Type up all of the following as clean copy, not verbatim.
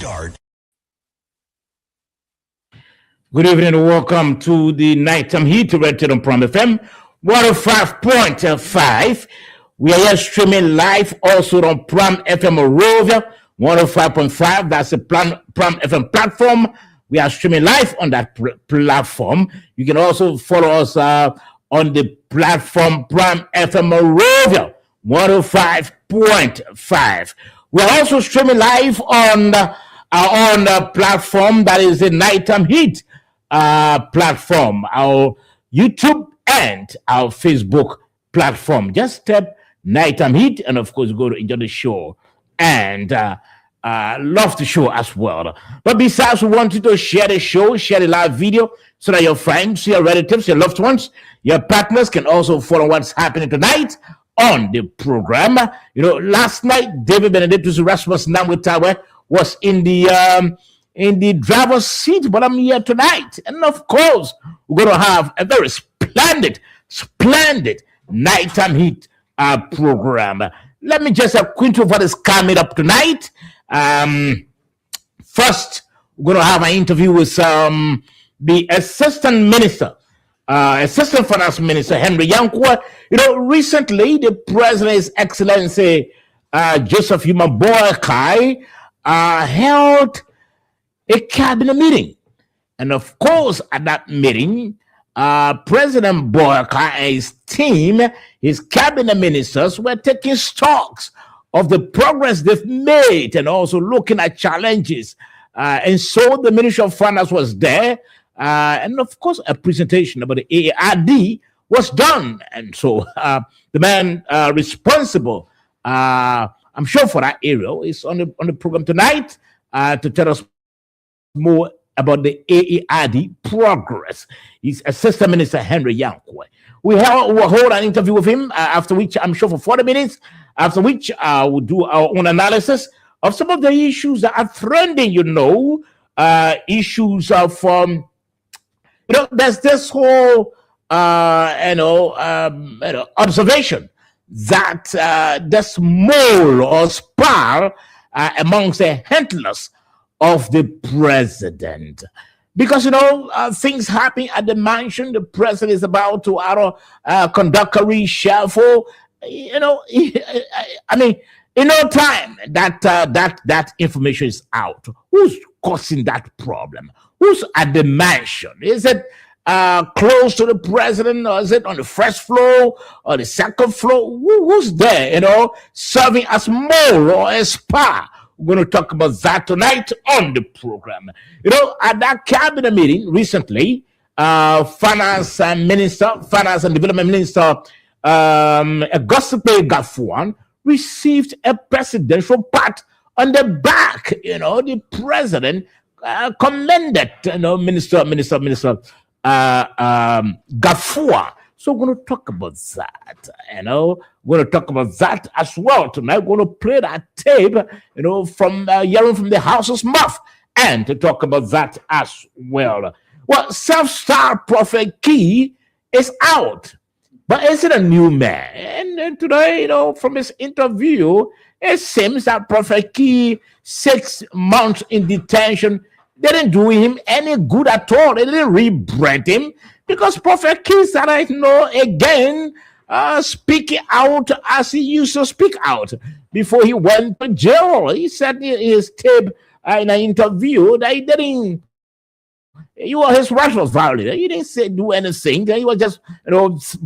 start. Good evening and welcome to the Nighttime Heat rated on Prom FM 105.5. We are here streaming live also on Prom FM Rovia 105.5. That's the Prom FM platform. We are streaming live on that platform. You can also follow us on the platform Prom FM Rovia 105.5. We are also streaming live on our own platform that is the Nighttime Heat platform, our YouTube and our Facebook platform. Just tap Nighttime Heat, and of course, go to enjoy the show and love the show as well. But besides, we want you to share the show, share the live video, so that your friends, your relatives, your loved ones, your partners can also follow what's happening tonight on the program. You know, last night, David Benedictus Erasmus Namwitawe was in the driver's seat, but I'm here tonight. And of course, we're going to have a very splendid Nighttime Heat program. Let me just have quick what is coming up tonight. First, we're going to have an interview with the Assistant Finance Minister, Henry Yankwa. You know, recently, the President, His Excellency Joseph Yuma Boakai, held a cabinet meeting. And of course, at that meeting, President Boakai and his team, his cabinet ministers, were taking stocks of the progress they've made and also looking at challenges. And so the Ministry of Finance was there. And of course, a presentation about the AARD was done. And so the man responsible, I'm sure for that area, is on the program tonight to tell us more about the AARD progress. He's Assistant Minister Henry Yankwa. We'll hold an interview with him, after which I'm sure for 40 minutes, after which we'll do our own analysis of some of the issues that are trending, issues of, there's this whole, observation that there's mole or spar amongst the handlers of the president. Because, things happen at the mansion. The president is about to conduct a reshuffle. In no time that information is out. Who's causing that problem? Who's at the mansion? Is it close to the president, or is it on the first floor or the second floor? Who's there, serving as mole or a spa? We're going to talk about that tonight on the program. At that cabinet meeting recently, Finance and Development Minister Gospel Gafuan received a presidential pat on the back. The president commended, Minister Gafua. So we're going to talk about that, We're going to talk about that as well tonight. We're going to play that tape, from hearing from the house's mouth, and to talk about that as well. Well, self-star Prophet Key is out, but is it a new man? And today, from his interview, it seems that Prophet Key, 6 months in detention, didn't do him any good at all. They didn't rebrand him, because Prophet Key started, again, speaking out as he used to speak out before he went to jail. He said in his tape in an interview that his right was violated. He didn't do anything. He was just,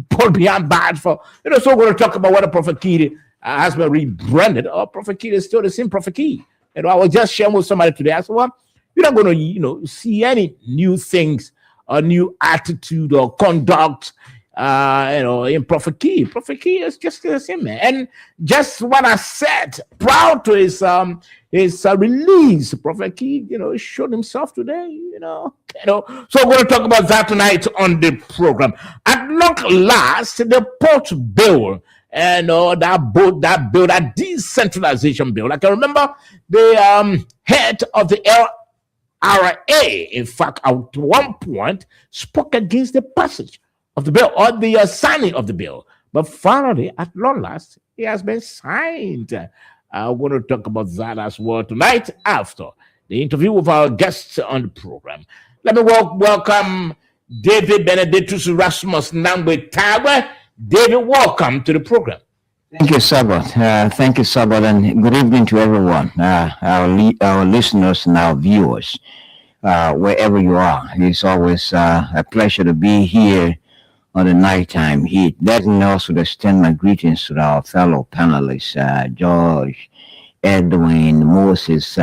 put behind bars for, so we're going to talk about whether Prophet Key has been rebranded or Prophet Key is still the same Prophet Key. I was just sharing with somebody today. I said, well, you're not going to, see any new things, a new attitude or conduct, in Prophet Key. Prophet Key is just the same man. And just what I said, proud to his release, Prophet Key, showed himself today, So we're going to talk about that tonight on the program. At long last, the port bill, that decentralization bill. I can remember the head of the RA, in fact, at one point, spoke against the passage of the bill or the signing of the bill. But finally, at long last, it has been signed. We're going to talk about that as well tonight after the interview with our guests on the program. Let me welcome David Benedictus Rasmus Nangwe Tawa. David, welcome to the program. Thank you, Sabbath. Thank you, Sabbath, and good evening to everyone, our listeners and our viewers, wherever you are. It's always a pleasure to be here on the nighttime heat. Let me also extend my greetings to our fellow panelists, George, Edwin, Moses,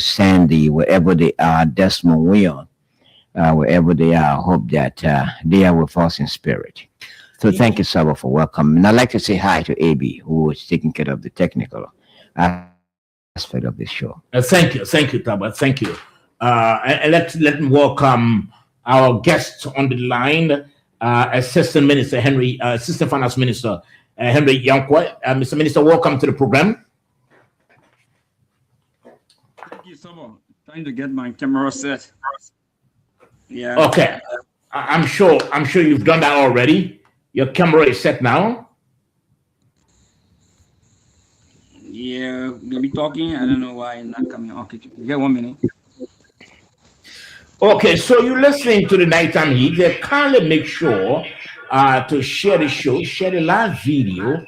Sandy, wherever they are, Desmond William, wherever they are. I hope that they are with us in spirit. So thank you, Saba, for welcoming. And I'd like to say hi to AB, who is taking care of the technical aspect of this show. Thank you, Taba. Thank you. And let me welcome our guests on the line, Assistant Minister Henry, Assistant Finance Minister Henry Yankwa. Mr. Minister, welcome to the program. Thank you, Saba. Trying to get my camera set. Yeah. Okay. I'm sure you've done that already. Your camera is set now. Yeah, we'll be talking. I don't know why it's not coming. Okay, get 1 minute. Okay, so you're listening to the Nighttime Heat. Kindly make sure to share the show, share the live video,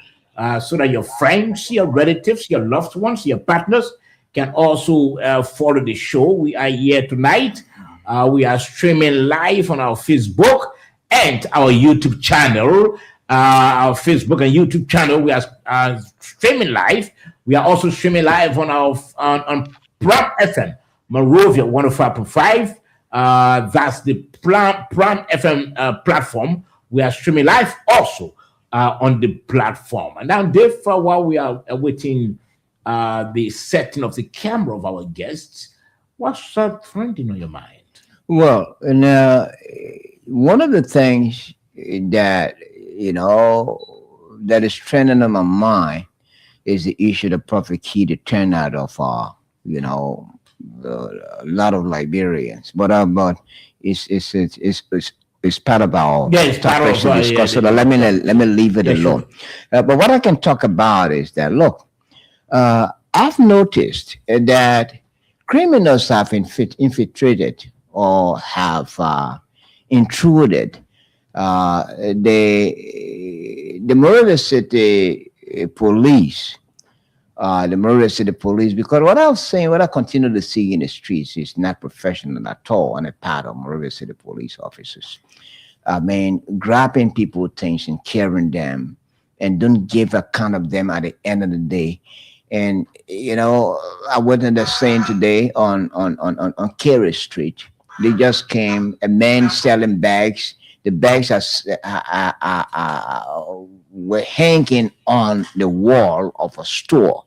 so that your friends, your relatives, your loved ones, your partners can also follow the show. We are here tonight. We are streaming live on our Facebook and our YouTube channel. Our Facebook and YouTube channel, we are streaming live. We are also streaming live on our on Prime FM, Monrovia 105.5. That's the Prime FM platform. We are streaming live also on the platform. And now, therefore, while we are awaiting the setting of the camera of our guests, what's trending on your mind? Well, and one of the things that that is trending on my mind is the issue of Prophet Key, the turnout of a lot of Liberians, but it's part of our discussion. So let me leave it alone. But what I can talk about is that look, I've noticed that criminals have infiltrated or have intruded the Monrovia City police. The Monrovia City police, because what I continue to see in the streets is not professional at all on the part of Monrovia City police officers. I mean, grabbing people's things and carrying them and don't give account of them at the end of the day. And, I wasn't the same today on Carey Street. They just came, a man selling bags. The bags were hanging on the wall of a store.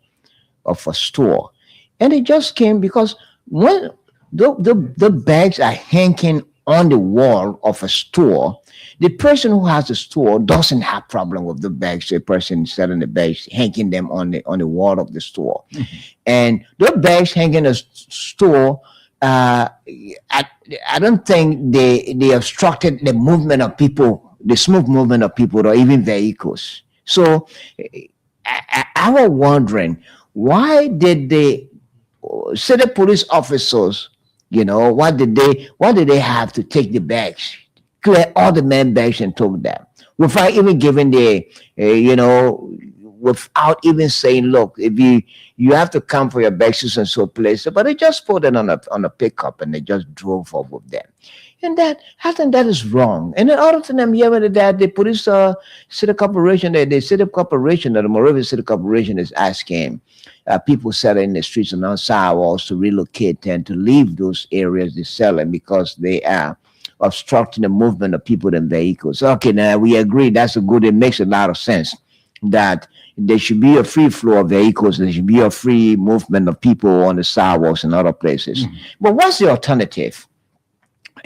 And they just came because when the bags are hanging on the wall of a store, the person who has the store doesn't have problem with the bags. The person selling the bags hanging them on the wall of the store. Mm-hmm. And the bags hanging in the store, I don't think they obstructed the movement of people, the smooth movement of people or even vehicles. So I was wondering, why did the city police officers, why did they have to take the bags, clear all the men bags and took them without even giving without even saying, look, if you have to come for your bags and so place, but they just put it on a pickup and they just drove off with them. And I think that is wrong. And then all of them hearing that the police city corporation, the city corporation, the Monrovia City Corporation is asking people selling in the streets and on sidewalks to relocate and to leave those areas they're selling because they are obstructing the movement of people and vehicles. Okay, now we agree that's it makes a lot of sense that there should be a free flow of vehicles, there should be a free movement of people on the sidewalks and other places. Mm-hmm. But what's the alternative?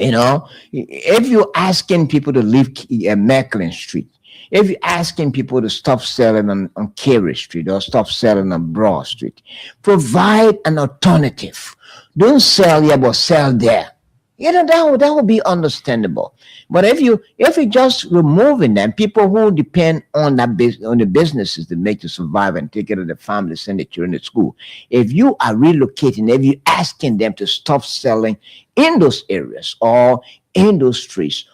If you're asking people to leave Macklin Street, if you're asking people to stop selling on Carey Street or stop selling on Broad Street, provide an alternative. Don't sell here, but sell there. that would be understandable. But if you just removing them, people who depend on on the businesses to make to survive and take care of their family, send their children to school, if you are relocating, if you asking them to stop selling in those areas or in those streets,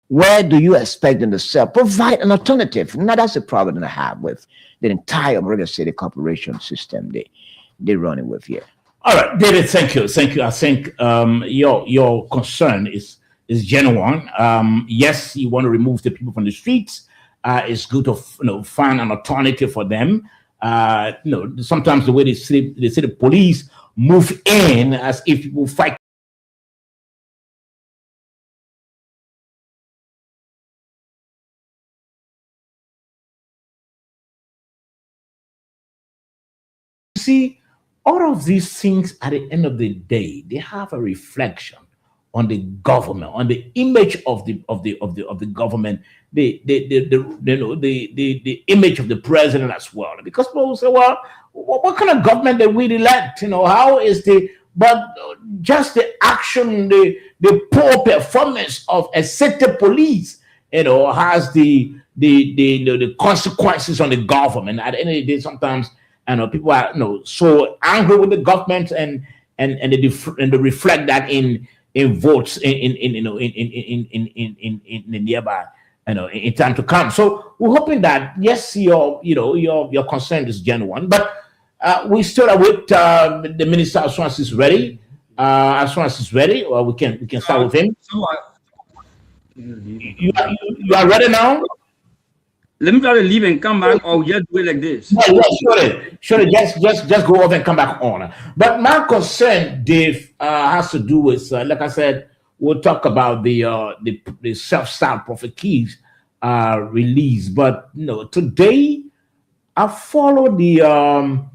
where do you expect them to sell? Provide an alternative. Now that's the problem that I have with the entire Oregon City Corporation system they're running with here. All right, David, thank you. Thank you. I think your concern is genuine. Yes, you want to remove the people from the streets. It's good to find an alternative for them. Sometimes the way they see the police move in as if people fight. See, all of these things at the end of the day, they have a reflection on the government, on the image of the government, the image of the president as well. Because people say, well, what kind of government did we elect? How is but just the action, the poor performance of a city police, has the consequences on the government. At the end of the day, sometimes people are so angry with the government and they reflect that in votes in the nearby in time to come. So we're hoping that yes, your concern is genuine, but we still await the minister as soon as he's ready. As soon as he's ready, or we can start with him. You are ready now? Let me try to leave and come back, or just do it like this. Sure. Just go off and come back on. But my concern, Dave, has to do with, like I said, we'll talk about the self-styled prophet keys release. But today I followed the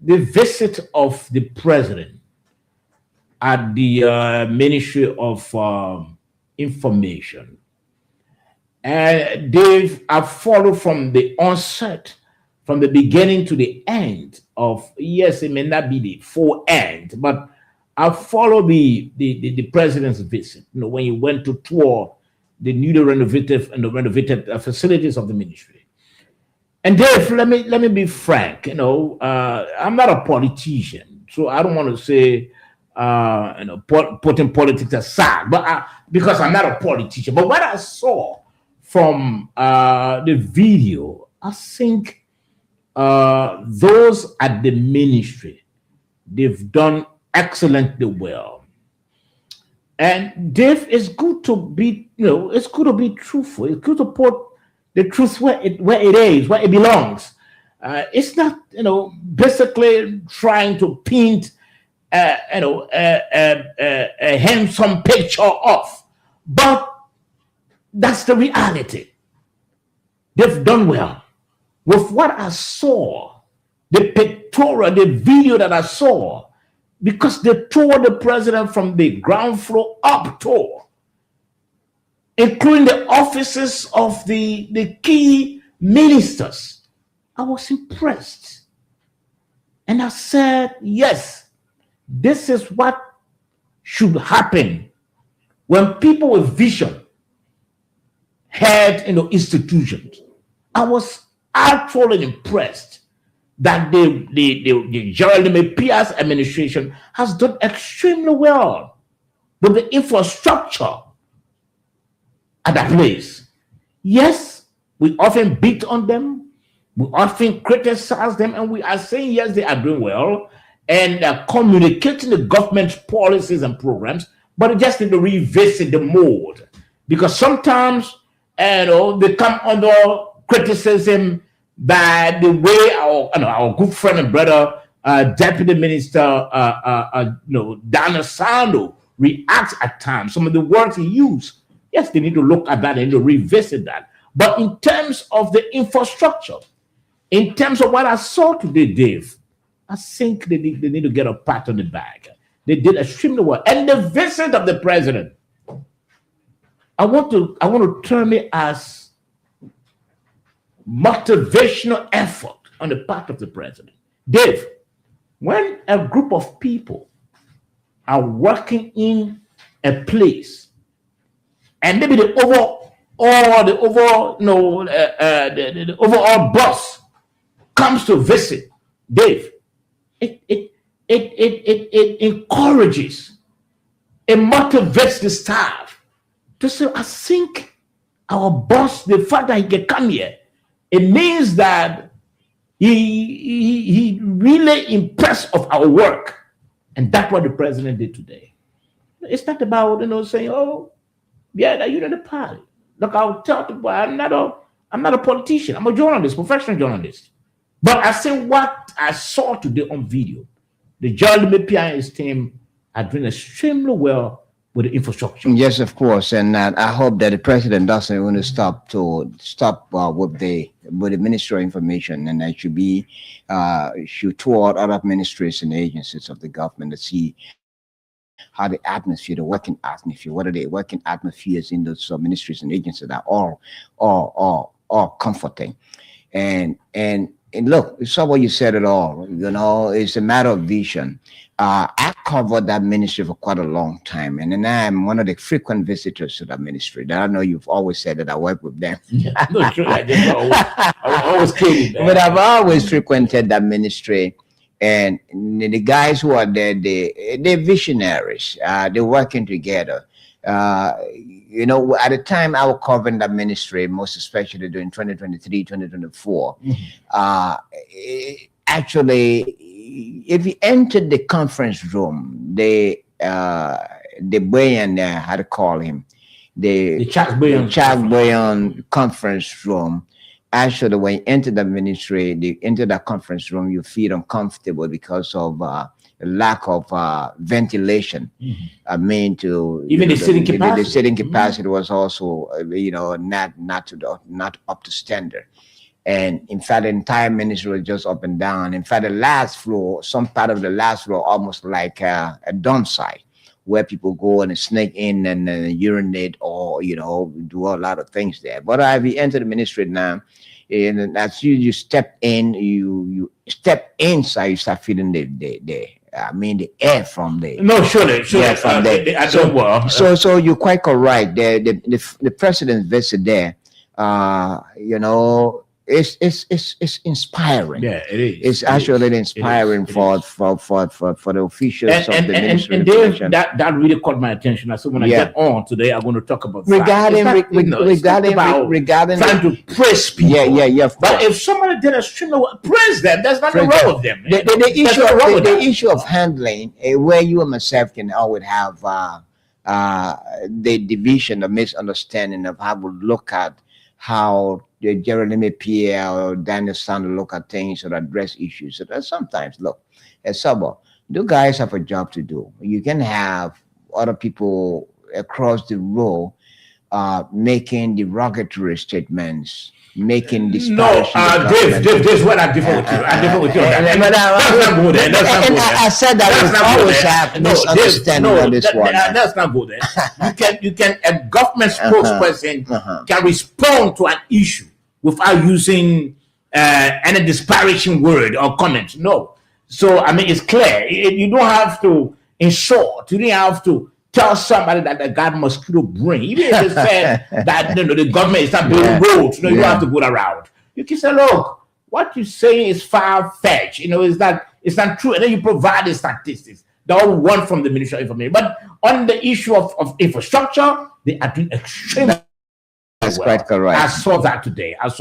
visit of the president at the Ministry of Information. And Dave, I followed from the onset, from the beginning to the end of, yes, it may not be the full end, but I followed the president's visit, when he went to tour the newly renovated facilities of the ministry. And Dave, let me be frank, I'm not a politician, so I don't want to say, putting politics aside, but because I'm not a politician, but what I saw from the video, I think those at the ministry, they've done excellently well. And Dave, it's good to be, it's good to be truthful. It's good to put the truth where it is, where it belongs. It's not, basically trying to paint, a handsome picture of, but that's the reality. They've done well. With what I saw, the pictorial, the video that I saw, because they tore the president from the ground floor up tour, including the offices of the key ministers. I was impressed. And I said, yes, this is what should happen when people with vision head institutions. I was actually impressed that the Gerald Pierce administration has done extremely well with the infrastructure at that place. Yes, we often beat on them, we often criticize them, and we are saying yes, they are doing well and communicating the government's policies and programs, but we just need to revisit the mode, because sometimes they come under criticism by the way our good friend and brother, Deputy Minister Daniel Sando reacts at times. Some of the words he used, yes, they need to look at that and to revisit that. But in terms of the infrastructure, in terms of what I saw today, Dave, I think they need to get a pat on the back. They did extremely well. And the visit of the president, I want to term it as motivational effort on the part of the president. Dave, when a group of people are working in a place, and maybe the overall boss comes to visit, Dave, it encourages, it motivates the staff to say, I think our boss, the fact that he can come here, it means that he really impressed of our work. And that's what the president did today. It's not about, saying, oh, yeah, that you're the party. Look, I'll tell people I'm not a politician. I'm a journalist, professional journalist. But I say what I saw today on video. The Jeremy Pia and his team are doing extremely well with the infrastructure. Yes, of course, and I hope that the president doesn't want to stop with the Ministry of Information, and that should toward other ministries and agencies of the government to see how the atmosphere, the working atmosphere, what are the working atmospheres in those ministries and agencies that are all comforting, and look, it's not what you said at all. It's a matter of vision. I covered that ministry for quite a long time, and then I'm one of the frequent visitors to that ministry. That I know you've always said that I work with them. Yeah, no, true. I always kidding, but I've always frequented that ministry, and the guys who are there, they're visionaries. They're working together. At the time I was covering that ministry, most especially during 2023, 2024, actually, if you entered the conference room, the Boyan, how to call him, the Chuck Boyan conference room. Actually, when you enter the ministry, enter the conference room, you feel uncomfortable because of lack of ventilation. I mean, even the sitting capacity. The sitting capacity was also, not up to standard. And in fact, the entire ministry was just up and down. In fact, the last floor, some part of the last floor, almost like a dump site, where people go and sneak in and urinate or do a lot of things there. But if you enter the ministry now, and as you step in, you step inside, you start feeling the air from the from there. So you're quite correct. The president's visit there, it's inspiring. Yeah, it is. It's actually inspiring for the officials of the ministry. And Dave, that really caught my attention. I said when I get on today, I'm going to talk about regarding trying to praise people. Yeah. But if somebody did extremely well, praise them. There's nothing wrong with them. The issue of handling, where you and myself can always have the division, the misunderstanding of how we look at how Jeremy Pierre or Daniel Sanders look at things or address issues. So that sometimes, look, as Sabo, you guys have a job to do. You can have other people across the row making derogatory statements, making disparaging. Dave, what I'm different with you. I'm different with you. That's not good. I said that we always have misunderstanding on this one. That's not good. You can a government spokesperson can respond to an issue without using any disparaging word or comment. No. So I mean, it's clear. You don't have to insult. You don't have to tell somebody that the God mosquito bring. Even if they said that the government is not building roads, you don't have to go around. You can say, look, what you say is far-fetched. It's not true. And then you provide the statistics that all want from the Ministry of Information. But on the issue of infrastructure, they are doing extremely That's quite correct. I saw that today. Let's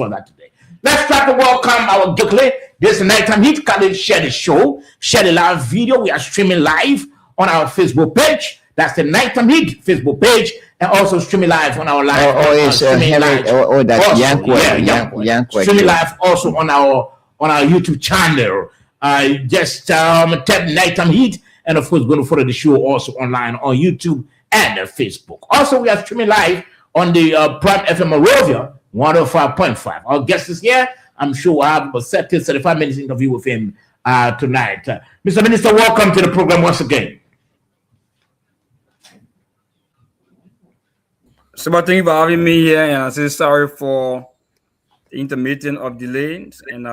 try to welcome our Gokle. This is Nighttime Heat. Can they share the show? Share the live video. We are streaming live on our Facebook page. That's the Nighttime Heat Facebook page, and also streaming live on our live. Streaming live also on our YouTube channel. Just tap Nighttime Heat, and of course, going to follow the show also online on YouTube and Facebook. Also, we are streaming live on the Prime FM Monrovia 105.5. Our guest is here. I'm sure we'll have about 35 minutes interview with him tonight. Mr. Minister, welcome to the program once again. So, thank you for having me here, and I say sorry for the intermittent of delays. And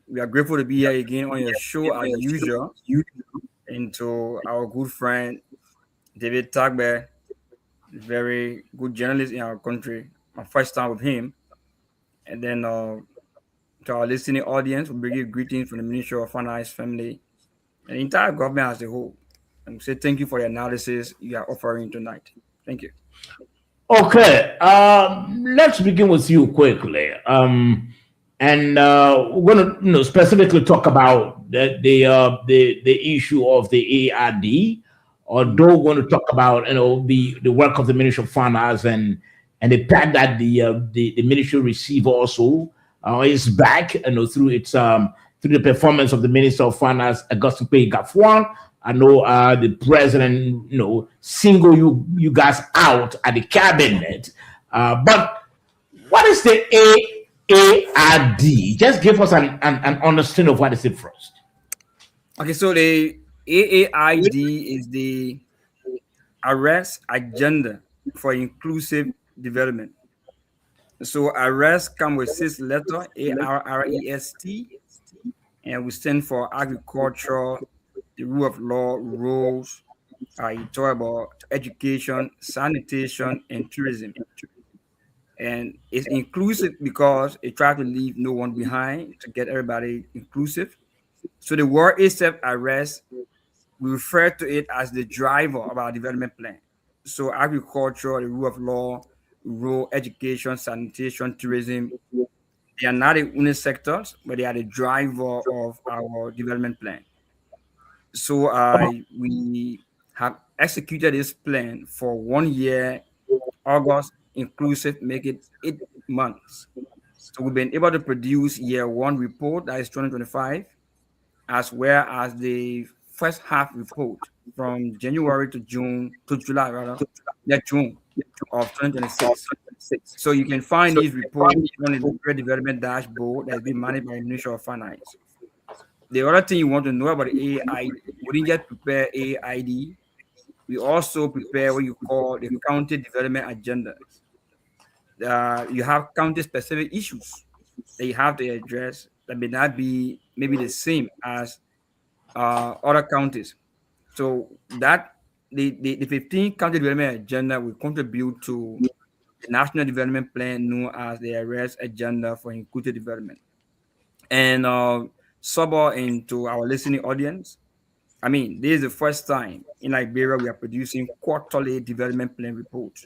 we are grateful to be here again on your show as usual. into our good friend David Tagbe, very good journalist in our country. My first time with him, and then to our listening audience, we bring you greetings from the Ministry of Finance family and the entire government as a whole. And we say thank you for the analysis you are offering tonight. Thank you. Okay, let's begin with you quickly. And we're going to, specifically talk about the issue of the ARD. Although we're going to talk about, the work of the Ministry of Finance and the fact that the ministry receive also is back, through its through the performance of the Minister of Finance, Augustine Pay Gafuan. I know the president, single you guys out at the cabinet. But what is the AARD? Just give us an understanding of what is it first. Okay, so the AAID is the Arrest Agenda for Inclusive Development. So arrest come with 6 letter ARREST, and we stand for agriculture, the rule of law, rules. You talk about education, sanitation, and tourism. And it's inclusive because it tries to leave no one behind to get everybody inclusive. So the word itself, arrest, we refer to it as the driver of our development plan. So agriculture, the rule of law, rural education, sanitation, tourism, they are not the only sectors, but they are the driver of our development plan. So we have executed this plan for 1 year, August inclusive, make it 8 months. So we've been able to produce year 1 report, that is 2025, as well as the first half report from January to July rather, June of 2026. So you can find these reports on the Rural Development Dashboard that's been managed by the Ministry of Finance. The other thing you want to know about the AID, we didn't just prepare AID, we also prepare what you call the county development agenda. You have county-specific issues that you have to address that may not be maybe the same as other counties. So that the 15 county development agenda will contribute to the national development plan known as the Arrest Agenda for Inclusive Development. And suburb into our listening audience, I mean, this is the first time in Liberia we are producing quarterly development plan reports.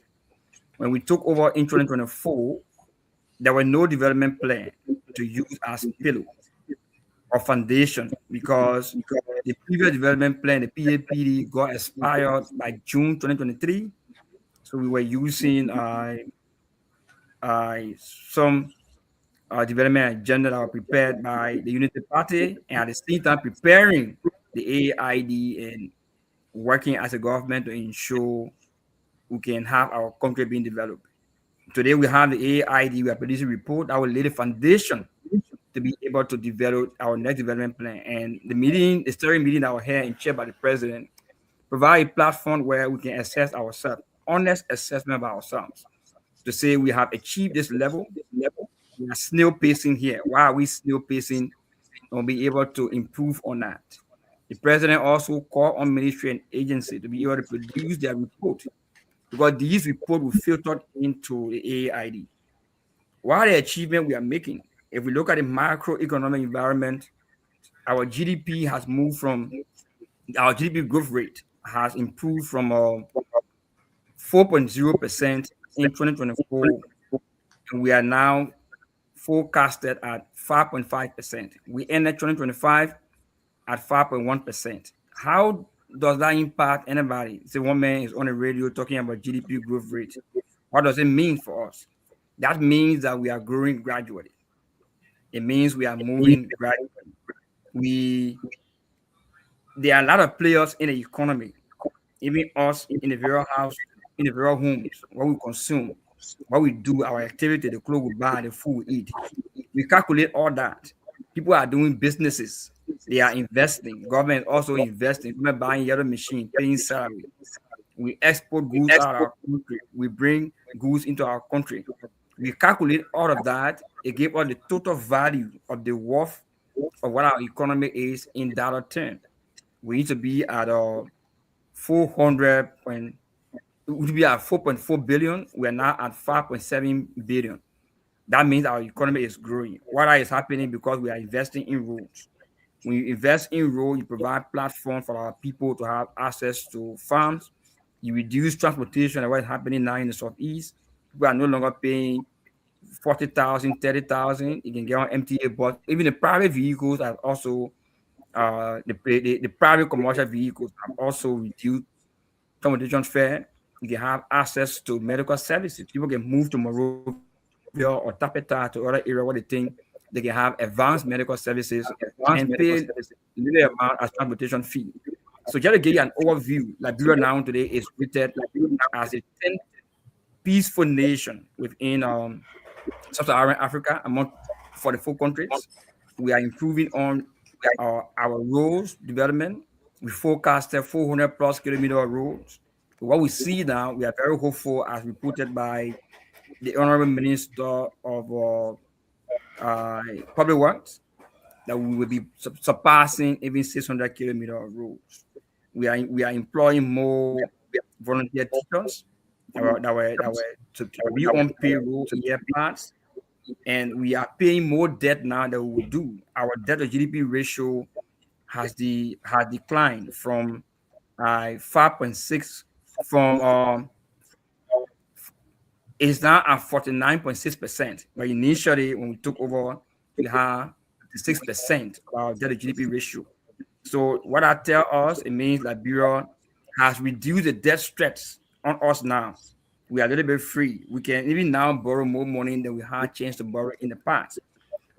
When we took over in 2024, there were no development plan to use as pillow or foundation because the previous development plan, the PAPD, got expired by June 2023. So we were using some development agenda that were prepared by the Unity Party, and at the same time preparing the AID and working as a government to ensure we can have our country being developed. Today we have the AID, we are producing a report that will lay the foundation to be able to develop our next development plan. And the steering meeting that was here and chaired by the president, provide a platform where we can assess ourselves, honest assessment of ourselves, to say we have achieved this level. We are snail pacing here. Why are we snail pacing? And be able to improve on that. The president also called on ministry and agency to be able to produce their report, because these reports will filter into the AID. What are the achievement we are making? If we look at the macroeconomic environment, our GDP has moved from, our GDP growth rate has improved from 4.0% in 2024, and we are now forecasted at 5.5%. We ended 2025 at 5.1%. How does that impact anybody? Say one man is on the radio talking about GDP growth rate. What does it mean for us? That means that we are growing gradually. It means we are moving gradually. There are a lot of players in the economy, even us in the various house, in the various homes, what we consume, what we do, our activity, the clothes we buy, the food we eat. We calculate all that. People are doing businesses. They are investing. Government also investing. People buying yellow machine, paying salary. We export goods out of our country. We bring goods into our country. We calculate all of that. It gives us the total value of the worth of what our economy is in dollar terms. we need to be at 400 point, we would be at 4.4 billion. We are now at 5.7 billion. That means our economy is growing. What is happening because we are investing in roads. When you invest in roads, you provide platform for our people to have access to farms. You reduce transportation, and what is happening now in the southeast. People are no longer paying 40,000, 30,000. You can get on MTA bus. Even the private vehicles have also the private commercial vehicles have also reduced transportation fare. You can have access to medical services. People can move to Monrovia or Tapeta to other area where they think they can have advanced medical services and pay little amount as transportation fee. So just to give you an overview, Liberia now today is rated as a 10th peaceful nation within Sub-Saharan Africa among 44 countries. We are improving on our roads development. We forecasted 400 plus kilometer of roads. What we see now, we are very hopeful, as reported by the Honorable Minister of Public Works, that we will be surpassing even 600 kilometer of roads. We are employing more volunteer teachers that were to be on payroll year past, and we are paying more debt now than we would do. Our debt to GDP ratio has declined from 5.6 from is now at 49.6%. But initially, when we took over, we had 6% of our debt to GDP ratio. So what that tells us, it means Liberia has reduced the debt stress on us now. We are a little bit free. We can even now borrow more money than we had chance to borrow in the past.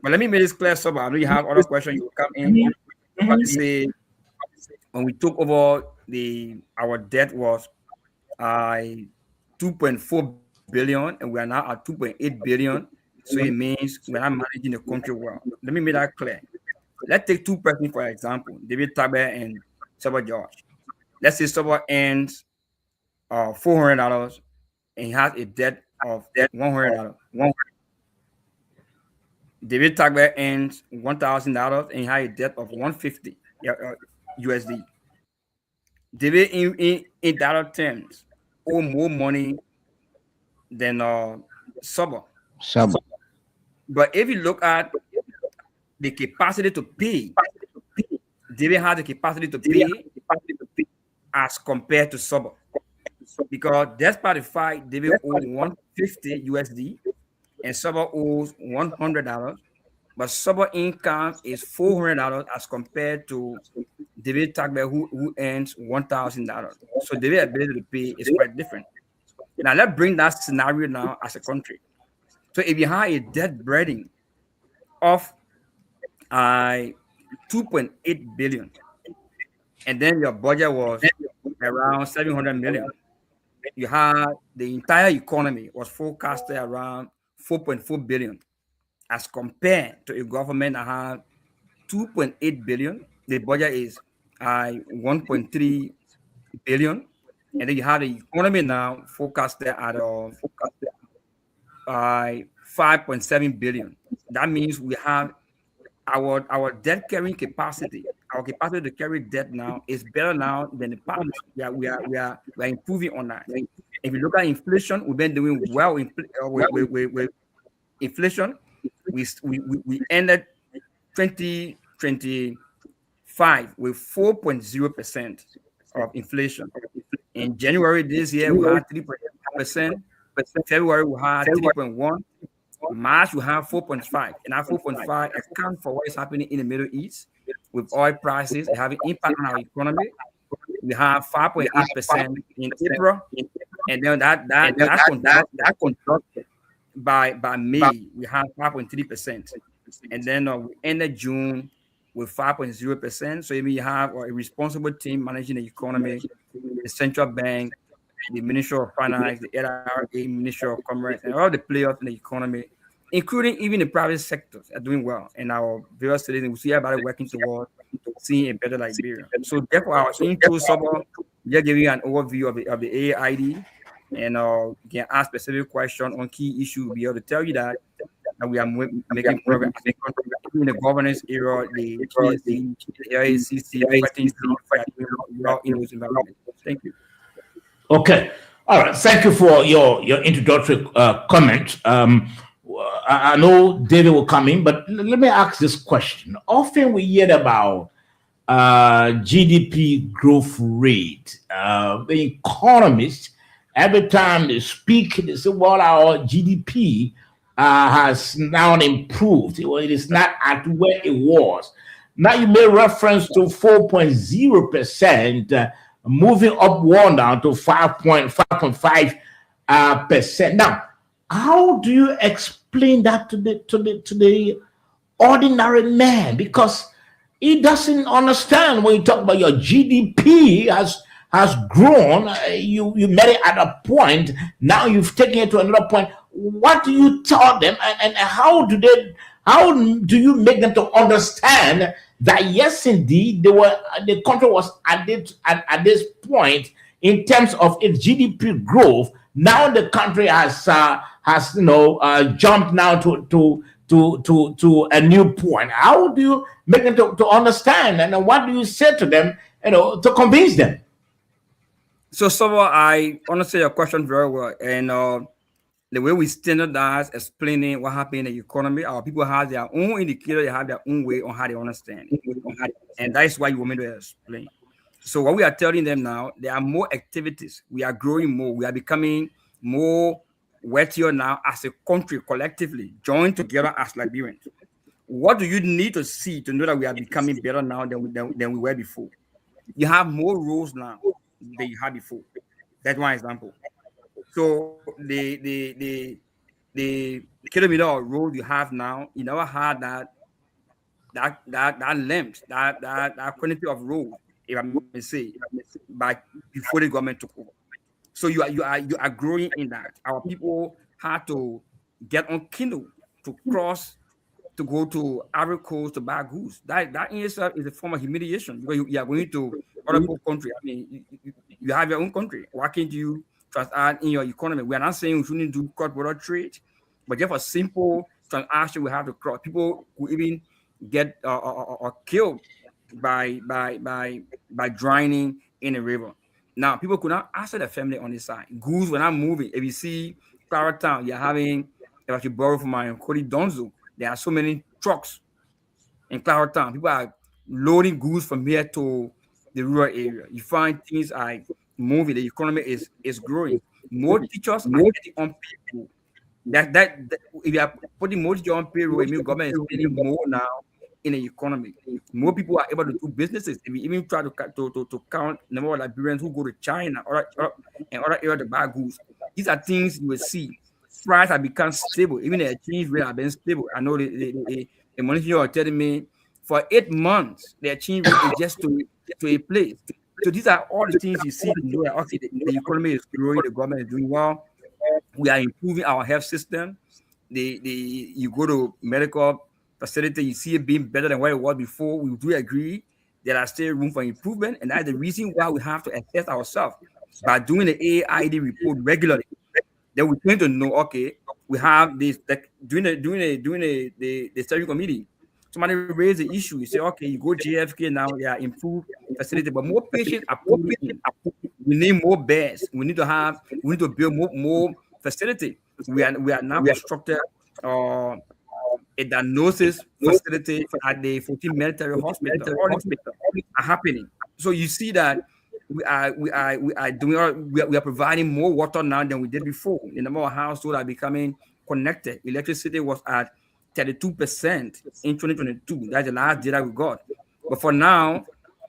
But let me make this clear, so I know you have other questions. You will come in. But say when we took over, our debt was 2.4 billion, and we are now at 2.8 billion. So it means we're not managing the country well. Let me make that clear. Let's take two persons for example, David Taber and Saba George. Let's say Saba earns $400 and he has a debt of $100. David Taber earns $1,000 and he has a debt of $150 USD. David in dollar terms owe more money than Saba. But if you look at the capacity to pay, David has the capacity to pay as compared to Saba. Because despite the fact David owes $150 USD and Saba owes $100, but Saba income is $400 as compared to David Tagbe who earns $1,000. So David's ability to pay is quite different. Now let's bring that scenario now as a country. So if you have a debt burden of 2.8 billion, and then your budget was around 700 million, you had the entire economy was forecasted around 4.4 billion, as compared to a government that had 2.8 billion. The budget is 1.3 billion, and then you have the economy now forecasted at 5.7 billion. That means we have our debt carrying capacity. Our capacity to carry debt now is better now than the past. We are improving on that. If you look at inflation, we've been doing well with inflation. We ended 2025 with 4.0% of inflation. In January this year, we had 3.5%. February, we had 3.1%. March, we have 4.5%. And that 4.5% accounts for what is happening in the Middle East with oil prices having impact on our economy. We have 5.8% in April. And then that contracted by May, we have 5.3%. And then we ended June with 5.0%. So you have a responsible team managing the economy, the central bank, the Ministry of Finance, the LRA, Ministry of Commerce, and all the players in the economy, including even the private sectors, are doing well. And our various citizens, we see everybody working towards seeing a better Liberia. So therefore, our intro suburb, just give you an overview of the AID, and you can ask specific questions on key issues. We'll be able to tell you that we are making progress in the governance era, the GSC, the AICC, fighting in those environments. Thank you. Okay. All right. Thank you for your introductory comment. I know David will come in, but let me ask this question. Often we hear about GDP growth rate. The economists, every time they speak, they say, well, our GDP has now improved. Well, it is not at where it was. Now you made reference to 4.0%, moving up one down to 5.5%. Now, how do you explain that to the ordinary man? Because he doesn't understand when you talk about your GDP has grown. You met it at a point. Now you've taken it to another point. What do you tell them, and how do you make them to understand that yes, indeed, the country was at this point in terms of its GDP growth. Now the country has jumped now to a new point. How do you make them to understand, and what do you say to them, to convince them? So, I understand your question very well, and the way we standardize explaining what happened in the economy, our people have their own indicator, they have their own way on how they understand, and that's why you want me to explain. So, what we are telling them now, there are more activities. We are growing more. We are becoming more wealthier now as a country collectively, joined together as Liberians. What do you need to see to know that we are becoming better now than we were before? You have more roads now than you had before. That's one example. So the kilometer of road you have now, you never had that length, that quantity of road, if I may say, but before the government took over. So you are growing in that. Our people had to get on Kindle to cross to go to Ivory Coast to buy goods. That in itself is a form of humiliation because you are going to other country. I mean, you have your own country. Why can't you transact in your economy? We are not saying we shouldn't do cross-border trade, but just a simple transaction we have to cross. People who even get killed by drowning in a river. Now, people could not answer their family on this side. Goods were not moving. If you see Clara Town, you're having, if I should borrow from my Cody Donzo, there are so many trucks in Clara Town. People are loading goods from here to the rural area. You find things like moving. The economy is growing. More teachers are getting on payroll. That if you are putting more teachers on payroll, it means government is spending more now in the economy. More people are able to do businesses. If we even try to count the number of Liberians who go to China or other areas to buy goods, these are things you will see. Price have become stable. Even the exchange rate have been stable. I know the monitor are telling me for 8 months the exchange rate is just to a place. So these are all the things you see. Okay, the economy is growing. The government is doing well. We are improving our health system. You go to medical facility, you see it being better than what it was before. We do agree there are still room for improvement, and that's the reason why we have to assess ourselves by doing the AID report regularly. Then we tend to know, okay, we have this during the steering committee. Somebody raised the issue. You say, okay, you go JFK now, they are improved facility, but more patients are putting in. We need more beds. We need to build more facility. We are now constructed a diagnosis facility at the 14 military hospital. All are happening. So you see that we are providing more water now than we did before. The number of households are becoming connected. Electricity was at 32% in 2022. That's the last data we got. But for now,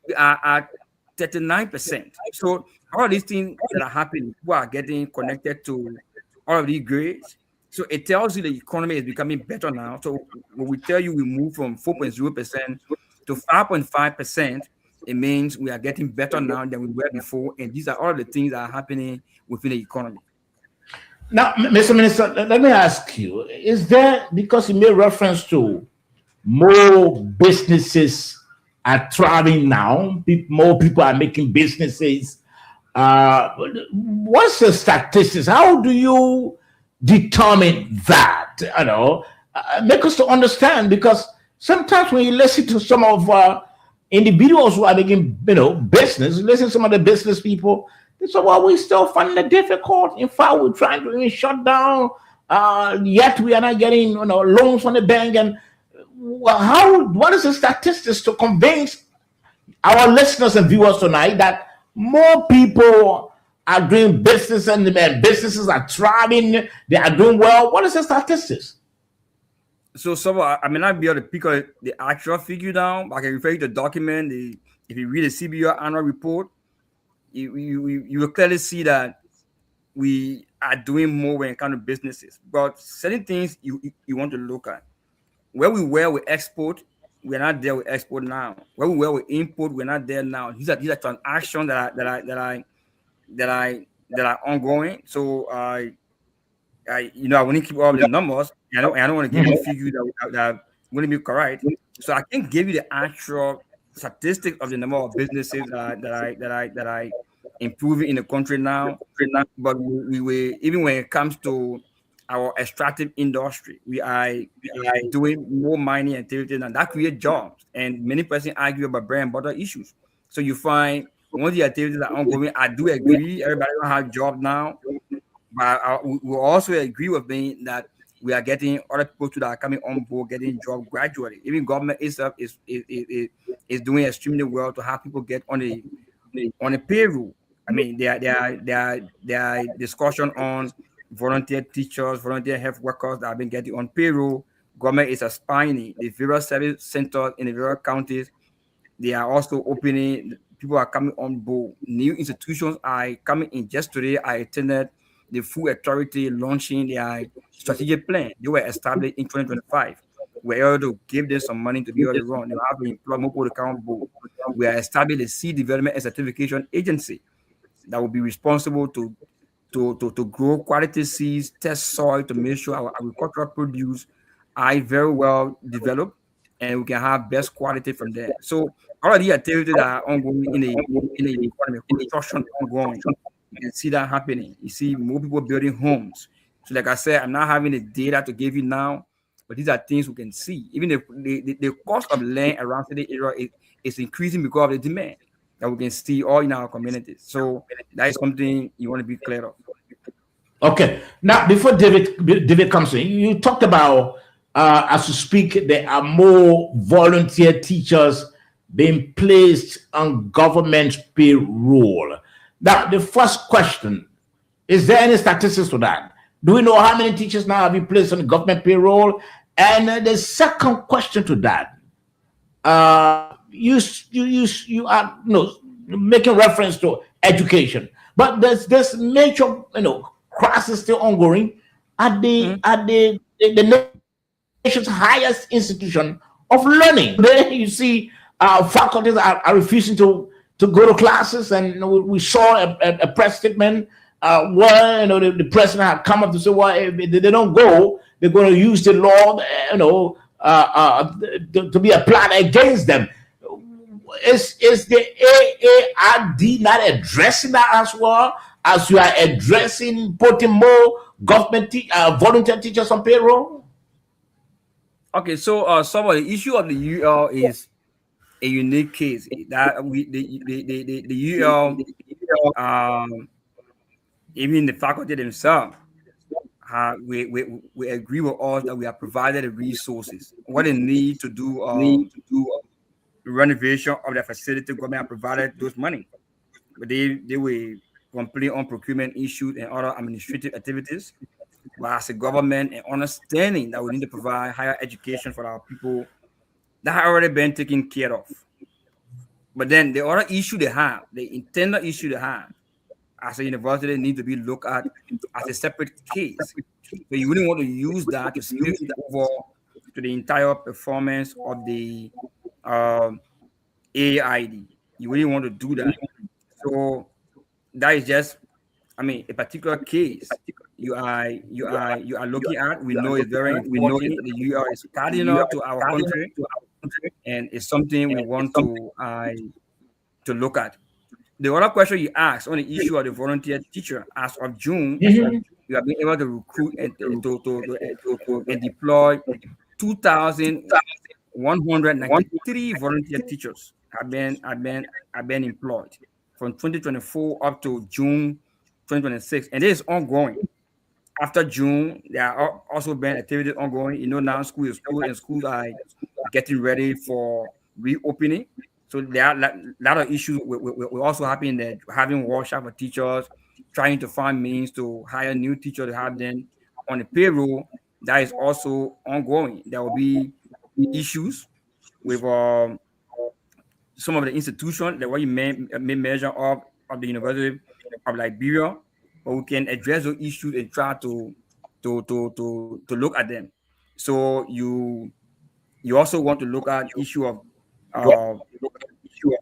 we are at 39%. So all of these things that are happening, people are getting connected to all of these grades. So it tells you the economy is becoming better now. So when we tell you we move from 4.0% to 5.5%, it means we are getting better now than we were before. And these are all the things that are happening within the economy. Now, Mr. Minister, let me ask you, is there, because you made reference to more businesses are thriving now, more people are making businesses. What's the statistics? How do you determine that? Make us to understand, because sometimes when you listen to some of individuals who are making, business, listen to some of the business people, they say, well, we still find it difficult. In fact, we're trying to even shut down, yet we are not getting, loans from the bank. And what is the statistics to convince our listeners and viewers tonight that more people are doing business and businesses are thriving, they are doing well? What is the statistics? So, I may not be able to pick up the actual figure down, but I can refer you to the document. If you read the CBO annual report, you will clearly see that we are doing more when it comes to businesses. But certain things you want to look at. Where we were with export, we're not there with export now. Where we were with import, we're not there now. These are transactions that are ongoing. So I want to keep all the numbers. I don't want to give you a figure that wouldn't be correct. So I can't give you the actual statistic of the number of businesses that I improving in the country now. But we were, even when it comes to our extractive industry, we are doing more mining activities, and that creates jobs. And many persons argue about bread and butter issues. So you find one of the activities that are ongoing. I do agree, everybody don't have jobs now, but we also agree with me that we are getting other people that are coming on board, getting jobs gradually. Even government itself is doing extremely well to have people get on the payroll. I mean, there are discussion on volunteer teachers, volunteer health workers that have been getting on payroll. Government is expanding the various service centers in the various counties. They are also opening. People are coming on board. New institutions are coming in. Just today, I attended the Food Authority launching their strategic plan. They were established in 2025. We're able to give them some money to be able to run. They have to employ more people to come on board. We are establishing the Seed Development and Certification Agency that will be responsible to grow quality seeds, test soil to make sure our agricultural produce are very well developed and we can have best quality from there. So all of the activities that are ongoing in the economy, construction ongoing, you can see that happening. You see more people building homes. So like I said, I'm not having the data to give you now, but these are things we can see. Even the cost of land around the area is increasing because of the demand that we can see all in our communities. So that is something you want to be clear of. Okay. Now, before David comes in, you talked about, as you speak, there are more volunteer teachers being placed on government payroll. Now, the first question, is there any statistics to that? Do we know how many teachers now have been placed on the government payroll? And the second question to that, you are making reference to education, but there's this major crisis still ongoing at the nation's highest institution of learning. There you see faculties are refusing to go to classes, and we saw a press statement where the president had come up to say, well, if they don't go, they're going to use the law to be applied against them. Is the AARD not addressing that as well, as you are addressing putting more government volunteer teachers on payroll? Okay, so some of the issue of the UL is a unique case that the UL, even the faculty themselves, we agree with us that we have provided the resources, what they need to do renovation of the facility. Government provided those money, but they were completely on procurement issues and other administrative activities. But as a government, and understanding that we need to provide higher education for our people, that had already been taken care of. But then the other issue they have, the intended issue they have, as a university, need to be looked at as a separate case. So you wouldn't want to use that to spill it over to the entire performance of the AID. You wouldn't want to do that. So that is just, a particular case you are looking at. We know it's very important. The UL is cardinal to our country, and it's something we want to look at. The other question you asked on the issue of the volunteer teacher, as of June, you have been able to recruit and to deploy 2,000 193 volunteer teachers have been employed from 2024 up to June 2026, and this is ongoing. After June, there are also been activities ongoing. Now school is closed and schools are getting ready for reopening. So there are a lot of issues. We're also having that having workshop for teachers, trying to find means to hire new teachers to have them on the payroll. That is also ongoing. There will be issues with some of the institutions that what you may measure of the University of Liberia, but we can address those issues and try to look at them. So you also want to look at issue of uh,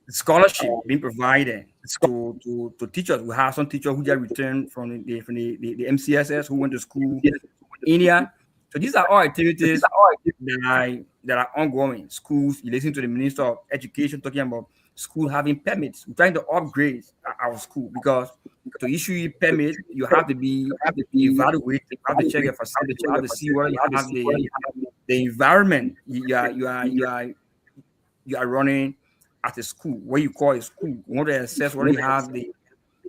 scholarship being provided to teachers. We have some teachers who just returned from the MCSS who went to school in India. So these are all activities that are ongoing. Schools, you listen to the Minister of Education talking about school having permits. We're trying to upgrade our school because to issue a permit, you have to be evaluated, you have to check your facility, you have to see whether you have the environment you are running at a school, what you call a school. You want to assess whether you have the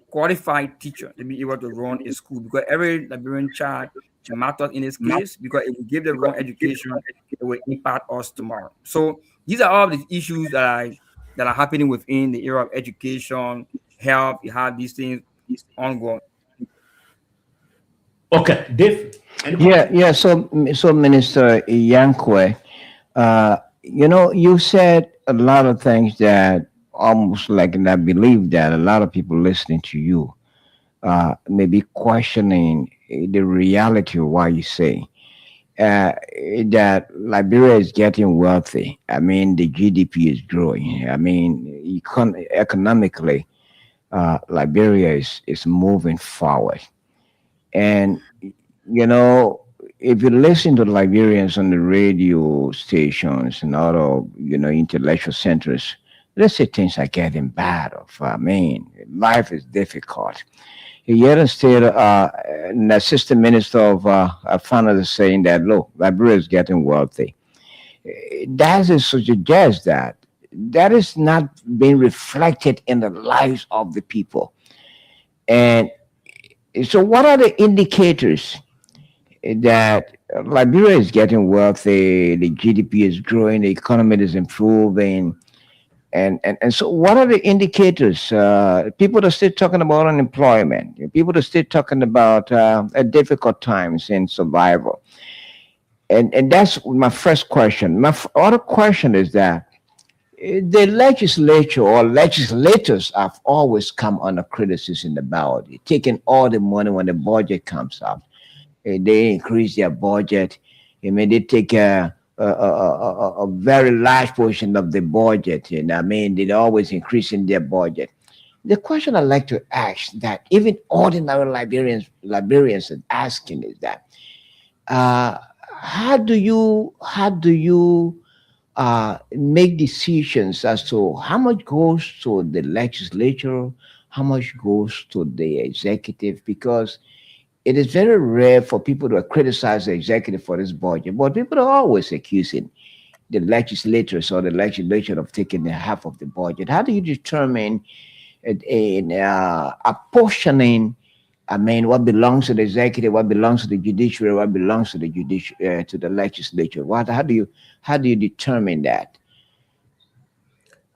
qualified teacher to be able to run a school, because every Liberian child matters in this case, because if we give the wrong education, it will impact us tomorrow. So these are all the issues that are happening within the area of education, health. You have these things ongoing. Okay, Dave. Yeah. So Minister Yankwe, you said a lot of things that almost like, and I believe that a lot of people listening to you may be questioning the reality of what you say. That Liberia is getting wealthy. I mean, the GDP is growing. I mean, economically, Liberia is moving forward. And, if you listen to Liberians on the radio stations and other, intellectual centers, they say things are getting bad. I mean, life is difficult. Yet instead, an assistant minister of finance is saying that, look, Liberia is getting wealthy. That is to suggest that is not being reflected in the lives of the people. And so, what are the indicators that Liberia is getting wealthy, the GDP is growing, the economy is improving? And so, what are the indicators? People are still talking about unemployment. People are still talking about difficult times in survival. And that's my first question. My other question is that the legislature or legislators have always come under criticism about it, taking all the money when the budget comes up. They increase their budget. I mean, they take a very large portion of the budget. And I mean, they're always increasing their budget. The question I'd like to ask that even ordinary Liberians are asking is that how do you make decisions as to how much goes to the legislature, how much goes to the executive? Because it is very rare for people to criticize the executive for this budget, but people are always accusing the legislators or the legislature of taking the half of the budget. How do you determine in apportioning? I mean, what belongs to the executive, what belongs to the judiciary, what belongs to the to the legislature? How do you determine that?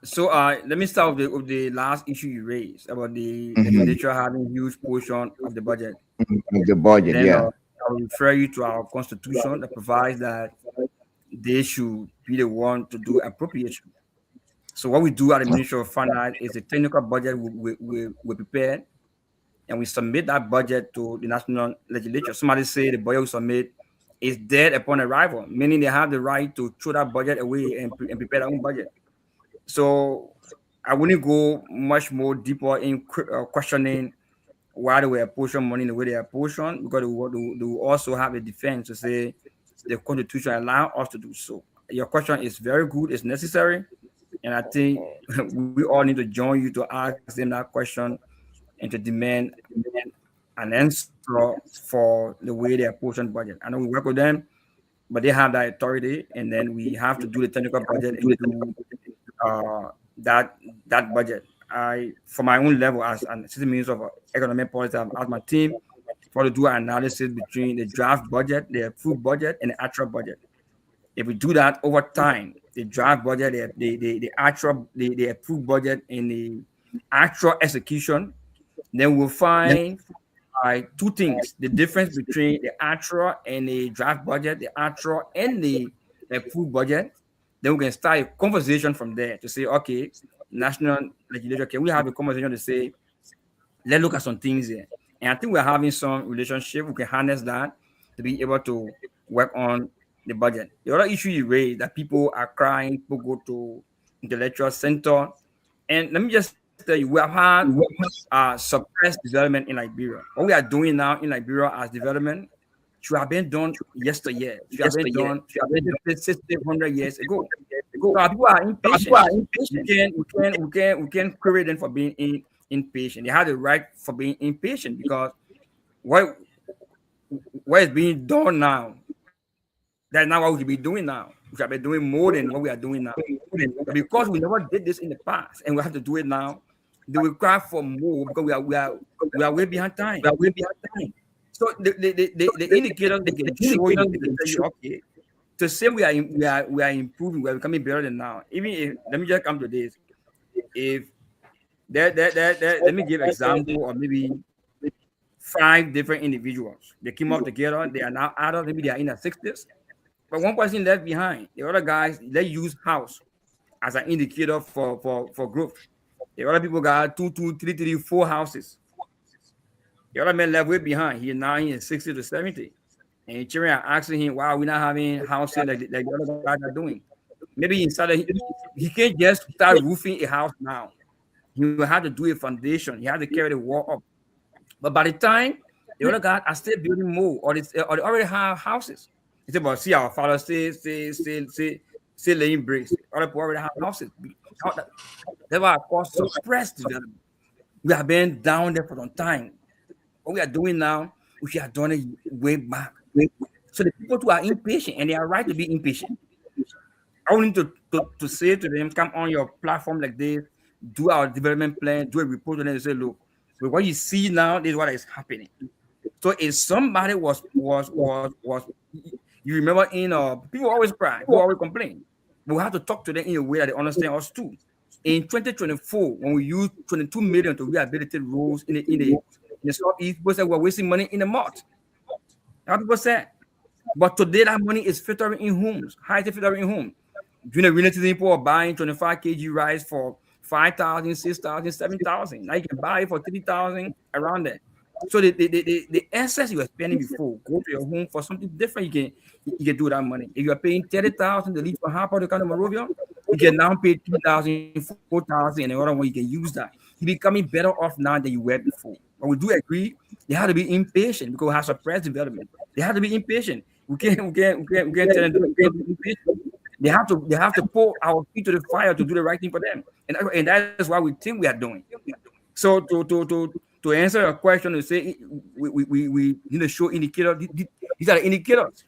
So let me start with the last issue you raised about the legislature having huge portion of the budget. The budget, Then yeah. I'll refer you to our constitution that provides that they should be the one to do appropriation. So what we do at the Ministry of Finance is the technical budget we prepare and we submit that budget to the national legislature. Somebody say the budget we submit is dead upon arrival, meaning they have the right to throw that budget away and prepare their own budget. So I wouldn't go much more deeper in questioning why they were apportion money the way they apportion, because they will also have a defense to say the constitution allow us to do so. Your question is very good, it's necessary, and I think we all need to join you to ask them that question and to demand an answer for the way they apportion budget. I know we work with them. but they have that authority, and then we have to do the technical budget and do that budget. For my own level as an assistant minister of economic policy, I've asked my team for to do an analysis between the draft budget, the approved budget, and the actual budget. If we do that over time, the draft budget, the actual, the approved budget, and the actual execution, then we'll find two things: the difference between the actual and the draft budget, the actual and the approved budget. Then we can start a conversation from there to say, okay, national legislature, can we have a conversation to say, let's look at some things here. And I think we're having some relationship. We can harness that to be able to work on the budget. The other issue you raised that people are crying, people go to intellectual center. And let me just tell you, we have had suppressed development in Liberia. What we are doing now in Liberia as development should have been done yesteryear. Should have been done 600 years ago. So people are impatient. We can't query them for being impatient. They have the right for being impatient because what is being done now, that's not what we should be doing now. We should be doing more than what we are doing now. Because we never did this in the past and we have to do it now, they will cry for more because we are way behind time. So the indicators they can show you, they can tell you, okay, to say we are improving, we are becoming better than now. Even if, let me just come to this. If let me give an example of maybe 5 different individuals. They came up together, they are now adults, maybe they are in their 60s. But one person left behind. The other guys, they use house as an indicator for growth. The other people got 2, 3, 4 houses. The other man left way behind. He now in 60 to 70. And children are asking him, why are we not having housing like the other guys are doing? Maybe he can't just start roofing a house now. He will have to do a foundation. He has to carry the wall up. But by the time the other guys are still building more, or they already have houses. He said, but see our father still laying bricks. Other people already have houses. That's why I call suppressed development. We have been down there for some time. What we are doing now, we should have done it way back. So the people who are impatient, and they are right to be impatient. I want to say to them, come on your platform like this, do our development plan, do a report, and then say, look, with what you see now, this is what is happening. So if somebody was you remember people always cry, people always complain. But we have to talk to them in a way that they understand us too. In 2024, when we used 22 million to rehabilitate roads in the southeast, people said we're wasting money in the mud. How people said, but today that money is filtering in homes. How is it filtering in homes? During the rainy season, people are buying 25 kg rice for 5,000, 6,000, 7,000. Now you can buy it for 3,000 around there. So the excess you were spending before, go to your home for something different. You can do that money. If you are paying 30,000 to leave for half of the kind of Monrovia, you can now pay 2,000, 4,000, and the other one you can use that. You're becoming better off now than you were before. But we do agree they have to be impatient because we have suppressed development. They have to be impatient. We can't tell them to be impatient. They have to pull our feet to the fire to do the right thing for them, and that is what we think we are doing. So to answer your question, to say we need to show indicators. These are the indicators.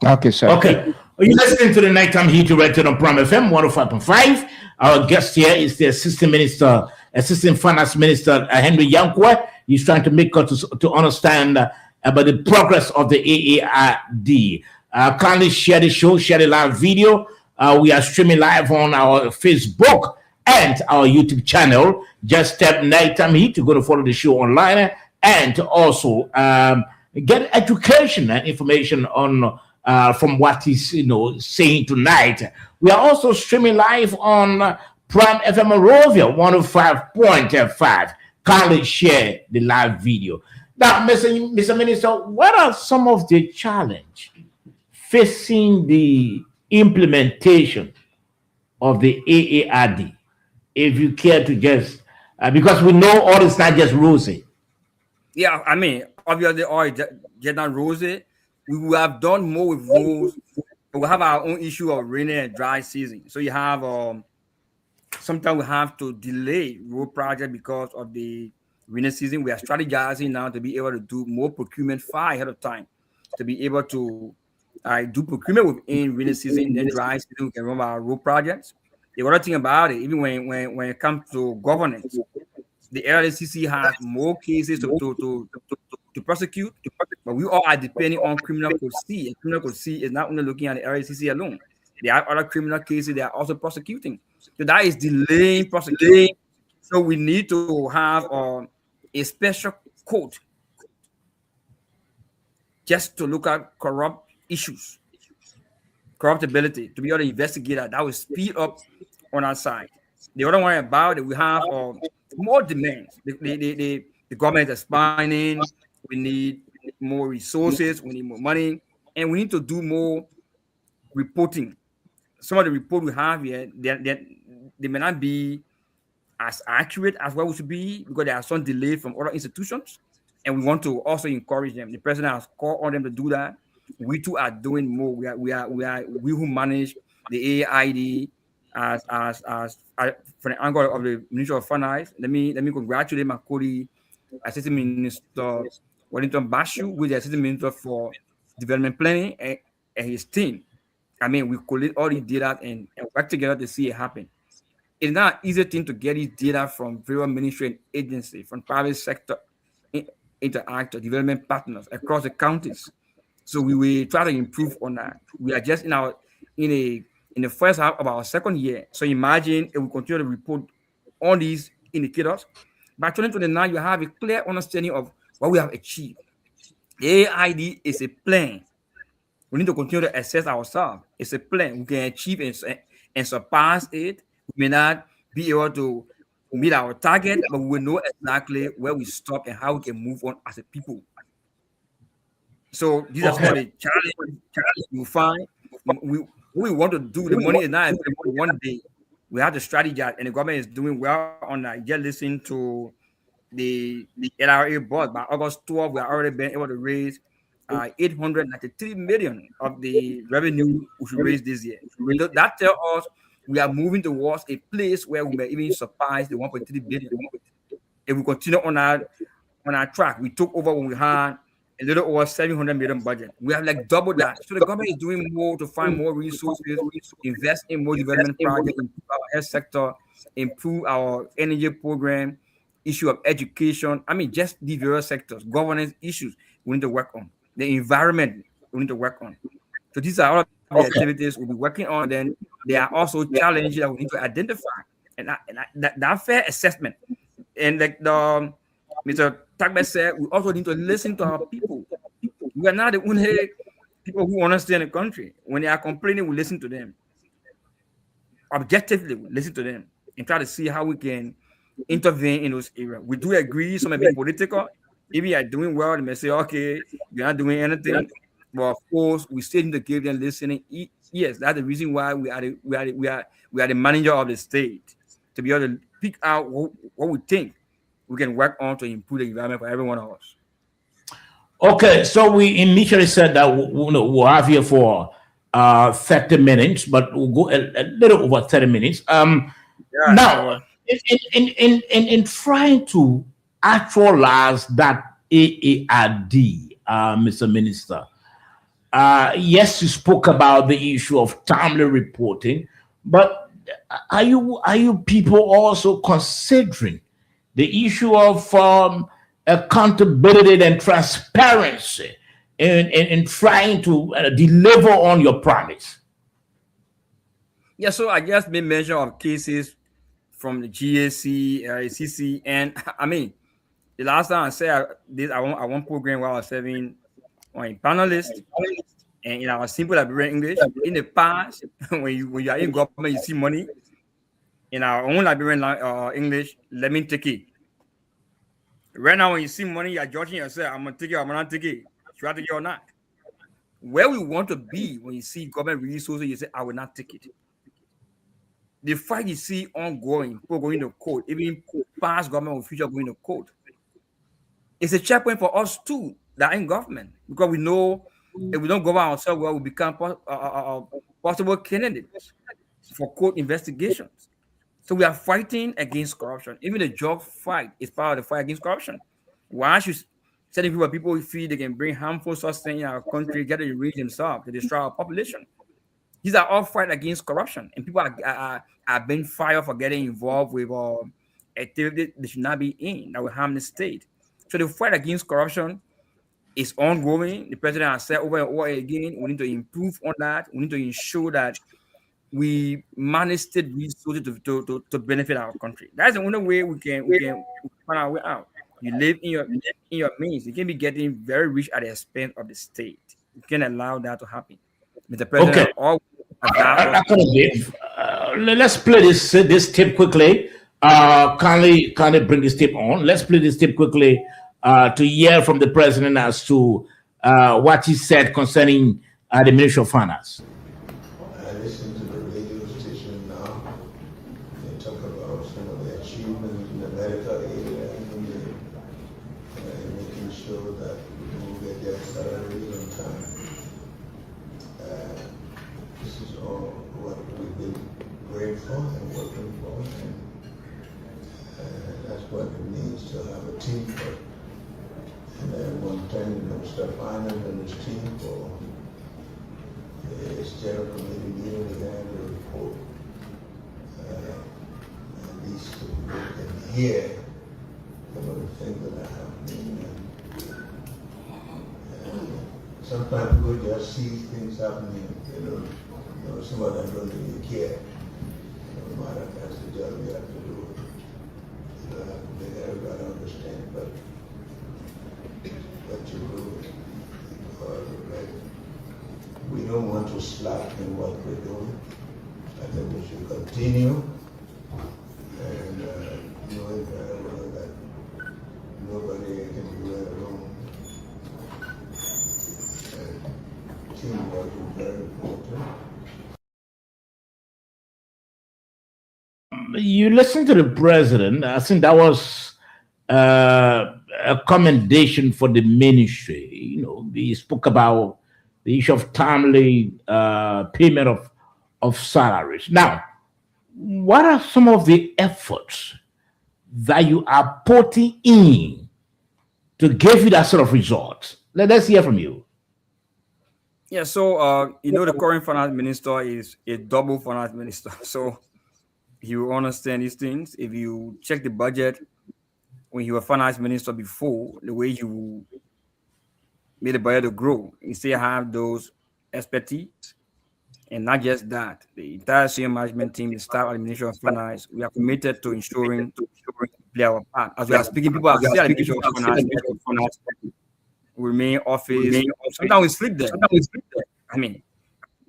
Okay, sir. Okay. You're listening to the Nighttime Heat directed on Prime FM 105.5. Our guest here is the Assistant Finance Minister, Henry Yankwa. He's trying to make us to understand about the progress of the AARD. Kindly share the show, share the live video. We are streaming live on our Facebook and our YouTube channel. Just tap Nighttime Heat to go to follow the show online and to also get education and information on from what he's saying tonight. We are also streaming live on Prime FM Monrovia 105.5. Kindly share the live video. Now, Mr. Minister, what are some of the challenges facing the implementation of the AARD? If you care to just, because we know all is not just rosy. Yeah, I mean, obviously, all is just not rosy. We will have done more with roads, but we have our own issue of rainy and dry season. So you have sometimes we have to delay road project because of the rainy season. We are strategizing now to be able to do more procurement far ahead of time. to be able to do procurement within rainy season, then dry season, we can run our road projects. The other thing about it, even when it comes to governance, the LCC has more cases to prosecute, but we all are depending on criminal code C. And criminal code C is not only looking at the LCC alone. There are other criminal cases they are also prosecuting. So that is delaying prosecution. So we need to have a special court just to look at corrupt issues, corruptibility, to be able to investigate that. That will speed up on our side. The other one about it, we have more demands. The government is expanding. We need more resources. We need more money, and we need to do more reporting. Some of the report we have here, they may not be as accurate as what we should be because there are some delay from other institutions, and we want to also encourage them. The president has called on them to do that. We too are doing more. We who manage the AID as from the angle of the Ministry of Finance. Let me congratulate my colleague, Assistant Minister Wellington Bashu, who is the Assistant Minister for Development Planning, and his team. I mean, we collect all the data and work together to see it happen. It's not an easy thing to get these data from various ministry and agencies, from private sector interactors, development partners across the counties. So we will try to improve on that. We are just in the first half of our second year. So imagine if we continue to report on these indicators. By 2029, you have a clear understanding of what we have achieved. The AID is a plan. We need to continue to assess ourselves. It's a plan. We can achieve and surpass it. We may not be able to meet our target, but we will know exactly where we stop and how we can move on as a people. So these are some of the challenges you find. We want to do. The money is not one day. We have to strategize, and the government is doing well on that. Just listen to the LRA board. By August 12, we are already been able to raise 893 million of the revenue we should raise this year. So that tells us we are moving towards a place where we may even surpass the 1.3 billion. If we continue on our track, we took over when we had a little over 700 million budget. We have like double that. So the government is doing more to find more resources, invest in more development projects, improve our health sector, improve our energy program, issue of education. I mean, just the various sectors, governance issues we need to work on. The environment we need to work on. So these are all the activities we'll be working on. Then there are also challenges that we need to identify, and that fair assessment. And like the Mr. Tagbet said, we also need to listen to our people. We are not the only people who understand the country. When they are complaining, we listen to them. Objectively, we listen to them and try to see how we can intervene in those areas. We do agree some may be political. If you are doing well, they may say, okay, you're not doing anything. But of course, we still need to give them listening. Yes, that's the reason why we are the manager of the state, to be able to pick out what we think we can work on to improve the environment for every one of us. Okay, so we initially said that we'll have here for 30 minutes, but we'll go a little over 30 minutes. Now, in trying to actualize that AARD, Mr. Minister, yes, you spoke about the issue of timely reporting, but are you people also considering the issue of accountability and transparency in trying to deliver on your promise? Yeah, so I just made mention of cases from the GAC, CC, and I mean, the last time I said I want program where I was serving on a panelist, and in our simple Liberian English. In the past, when you are in government, you see money. In our own Liberian English, let me take it. Right now, when you see money, you're judging yourself. I'm gonna take it. I'm not take it. Should I take it or not? Where we want to be when you see government resources, you say, I will not take it. The fight you see ongoing, people going to court, even past government or future going to court. It's a checkpoint for us too that are in government, because we know if we don't govern ourselves well, we become possible candidates for court investigations. So we are fighting against corruption. Even the drug fight is part of the fight against corruption. Once Certain people feel they can bring harmful substance in our country, get it rich themselves to destroy our population. These are all fight against corruption, and people are being fired for getting involved with activities they should not be in that will harm the state. So the fight against corruption is ongoing. The president has said over and over again, we need to improve on that. We need to ensure that we manage state resources to benefit our country. That's the only way we can find our way out. You live in your means. You can be getting very rich at the expense of the state. You can't allow that to happen. Mr. President, Okay. always advised us- Dave, let's play this tape quickly. Kindly bring this tape on. Let's play this tape quickly to hear from the president as to what he said concerning the Ministry of Finance. I listen to the radio station now. They talk about some of the achievements in the medical area and making sure that people get their salaries on time. This is all what we've been praying for and working for, and that's what it means to have a team for. And then one thing, Mr. Finance and his team for his general committee meeting, we had a report. At least people can hear some of the things that are happening. And sometimes people just see things happening, some of them don't really care. No matter that's the job we have to do. You don't have to make everybody understand, but what you do, we don't want to slack in what we're doing. I think we should continue and knowing very well that nobody can do it alone. And teamwork is very important. You listen to the president. I think that was a commendation for the ministry. He spoke about the issue of timely payment of salaries. Now, what are some of the efforts that you are putting in to give you that sort of result? Let's hear from you. Yeah, so the current finance minister is a double finance minister. So you understand these things. If you check the budget when you were finance minister before, the way you made the budget to grow, you still have those expertise. And not just that, the entire senior management team, the staff at the Ministry of Finance, we are committed to ensuring play our part. As we are speaking, people are still at the Ministry of Finance, we remain office. Sometimes we sleep there. I mean,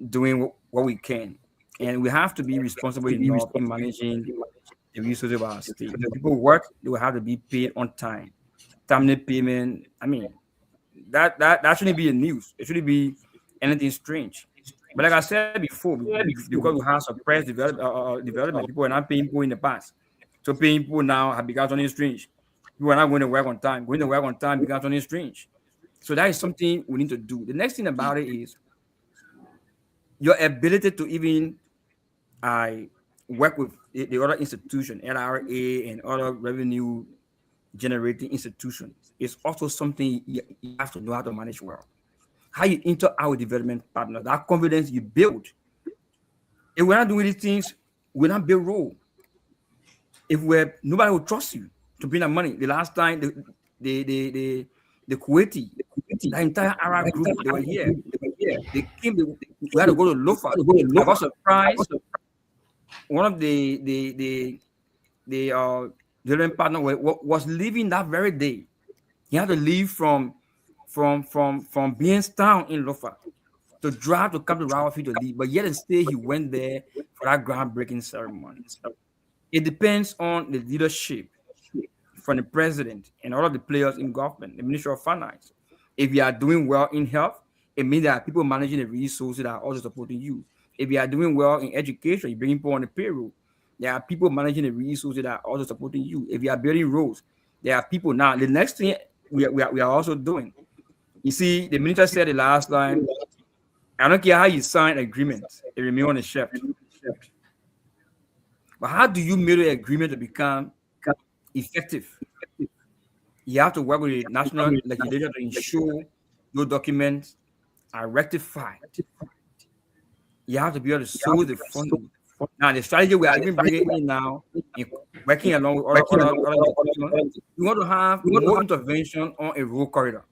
doing what we can. And we have to be responsible enough in managing the resources of our state. When people work, they will have to be paid on time. Timely payment, I mean, that shouldn't be a news. It shouldn't be anything strange. But like I said before, because we have suppressed development, people are not paying people in the past. So paying people now have become something strange. People are not going to work on time. Going to work on time becomes something strange. So that is something we need to do. The next thing about it is your ability to even work with the other institution, LRA and other revenue generating institutions is also something you have to know how to manage well. How you interact with development partners, that confidence you build. If we're not doing these things, we're not build role. Nobody will trust you to bring that money. The last time the Kuwaiti, the entire Arab group, they were here. They came. We had to go to Lofa. I was surprised. One of the development partner was leaving that very day. He had to leave from Beanstown in Lofa to drive to come to Rawalpindi to leave. But yet and still, he went there for that groundbreaking ceremony. It depends on the leadership from the president and all of the players in government, the Ministry of Finance. If you are doing well in health, it means there are people managing the resources that are also supporting you. If you are doing well in education, you bring people on the payroll. There are people managing the resources that are also supporting you. If you are building roads, there are people. Now, the next thing we are also doing, you see, the minister said it last time, I don't care how you sign agreements, it remains on the shelf. But how do you make an agreement to become effective? You have to work with the national legislature to ensure those documents are rectified. You have to be able to source the funding. Now, the strategy we are even bringing in now, in working along with other institutions, we want to have more intervention on a road corridor.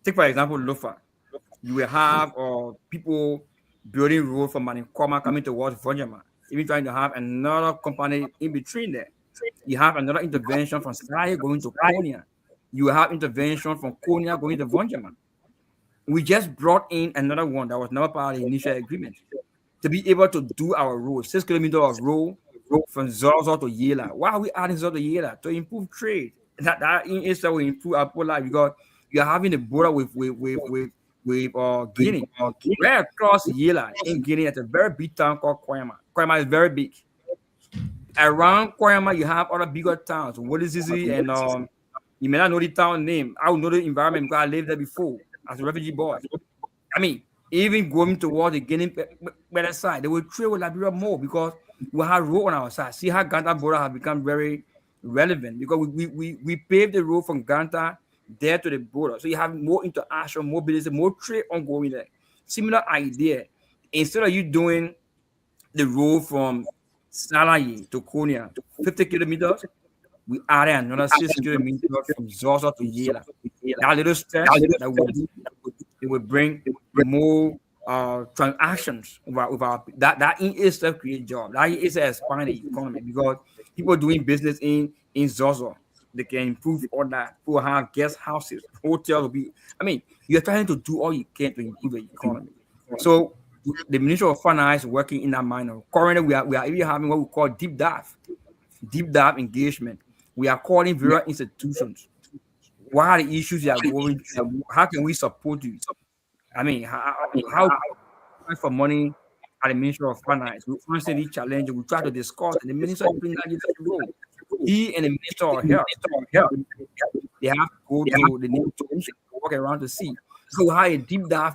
Take, for example, Lofa. You will have people building road from Maninkoma coming towards Vojama, even trying to have another company in between there. You have another intervention from Sarai going to Konya. You have intervention from Konya going to Vojama. We just brought in another one that was never part of the initial agreement to be able to do our road, 6 kilometers of road from Zozo to Yela. Why are we adding Zozo to Yela? To improve trade. That in itself will improve our poor life because you're having a border with Guinea. Right across Yela in Guinea at a very big town called Koyama. Koyama is very big. Around Koyama, you have other bigger towns, Wodizisi, and you may not know the town name. I would know the environment because I lived there before as a refugee boy. I mean, even going towards the Guinea better side, they will trade with Liberia more because we have road on our side. See how Ganta border has become very relevant because we paved the road from Ganta there to the border. So you have more interaction, more business, more trade ongoing there. Similar idea. Instead of you doing the road from Salayi to Konya, 50 kilometers, we added another 6 kilometers from Zozo to Yela. That little stretch it will bring more transactions with our that in itself create jobs. That in itself expand the economy because people doing business in Zozo, they can improve all that. People have guest houses, hotels will be. I mean, you're trying to do all you can to improve the economy. So the Ministry of Finance is working in that manner. Currently, we are even having what we call deep dive engagement. We are calling various institutions. What are the issues you are going through? How can we support you? I mean, how for money at the Ministry of Finance? We constantly challenge. We try to discuss, and the Minister is playing that role. He and the Minister of Health, they have to go to the new to walk around to see. So we had a deep dive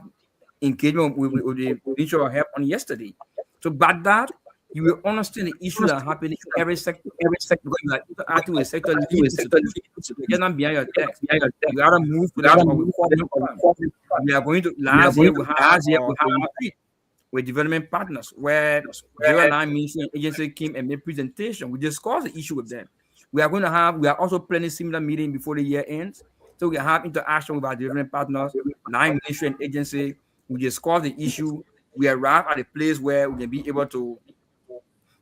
engagement with the Ministry of Health on yesterday. So by that, you will understand the issues that are happening in every sector. Because you are interacting with a sector, you're not behind your text. You gotta move to that. We are going to last year we have with development partners where Zero Line Mission Agency came and made presentation. We discussed the issue with them. We are also planning similar meeting before the year ends. So we have interaction with our development partners, Line Ministry and Agency. We discuss the issue. We arrive at a place where we can be able to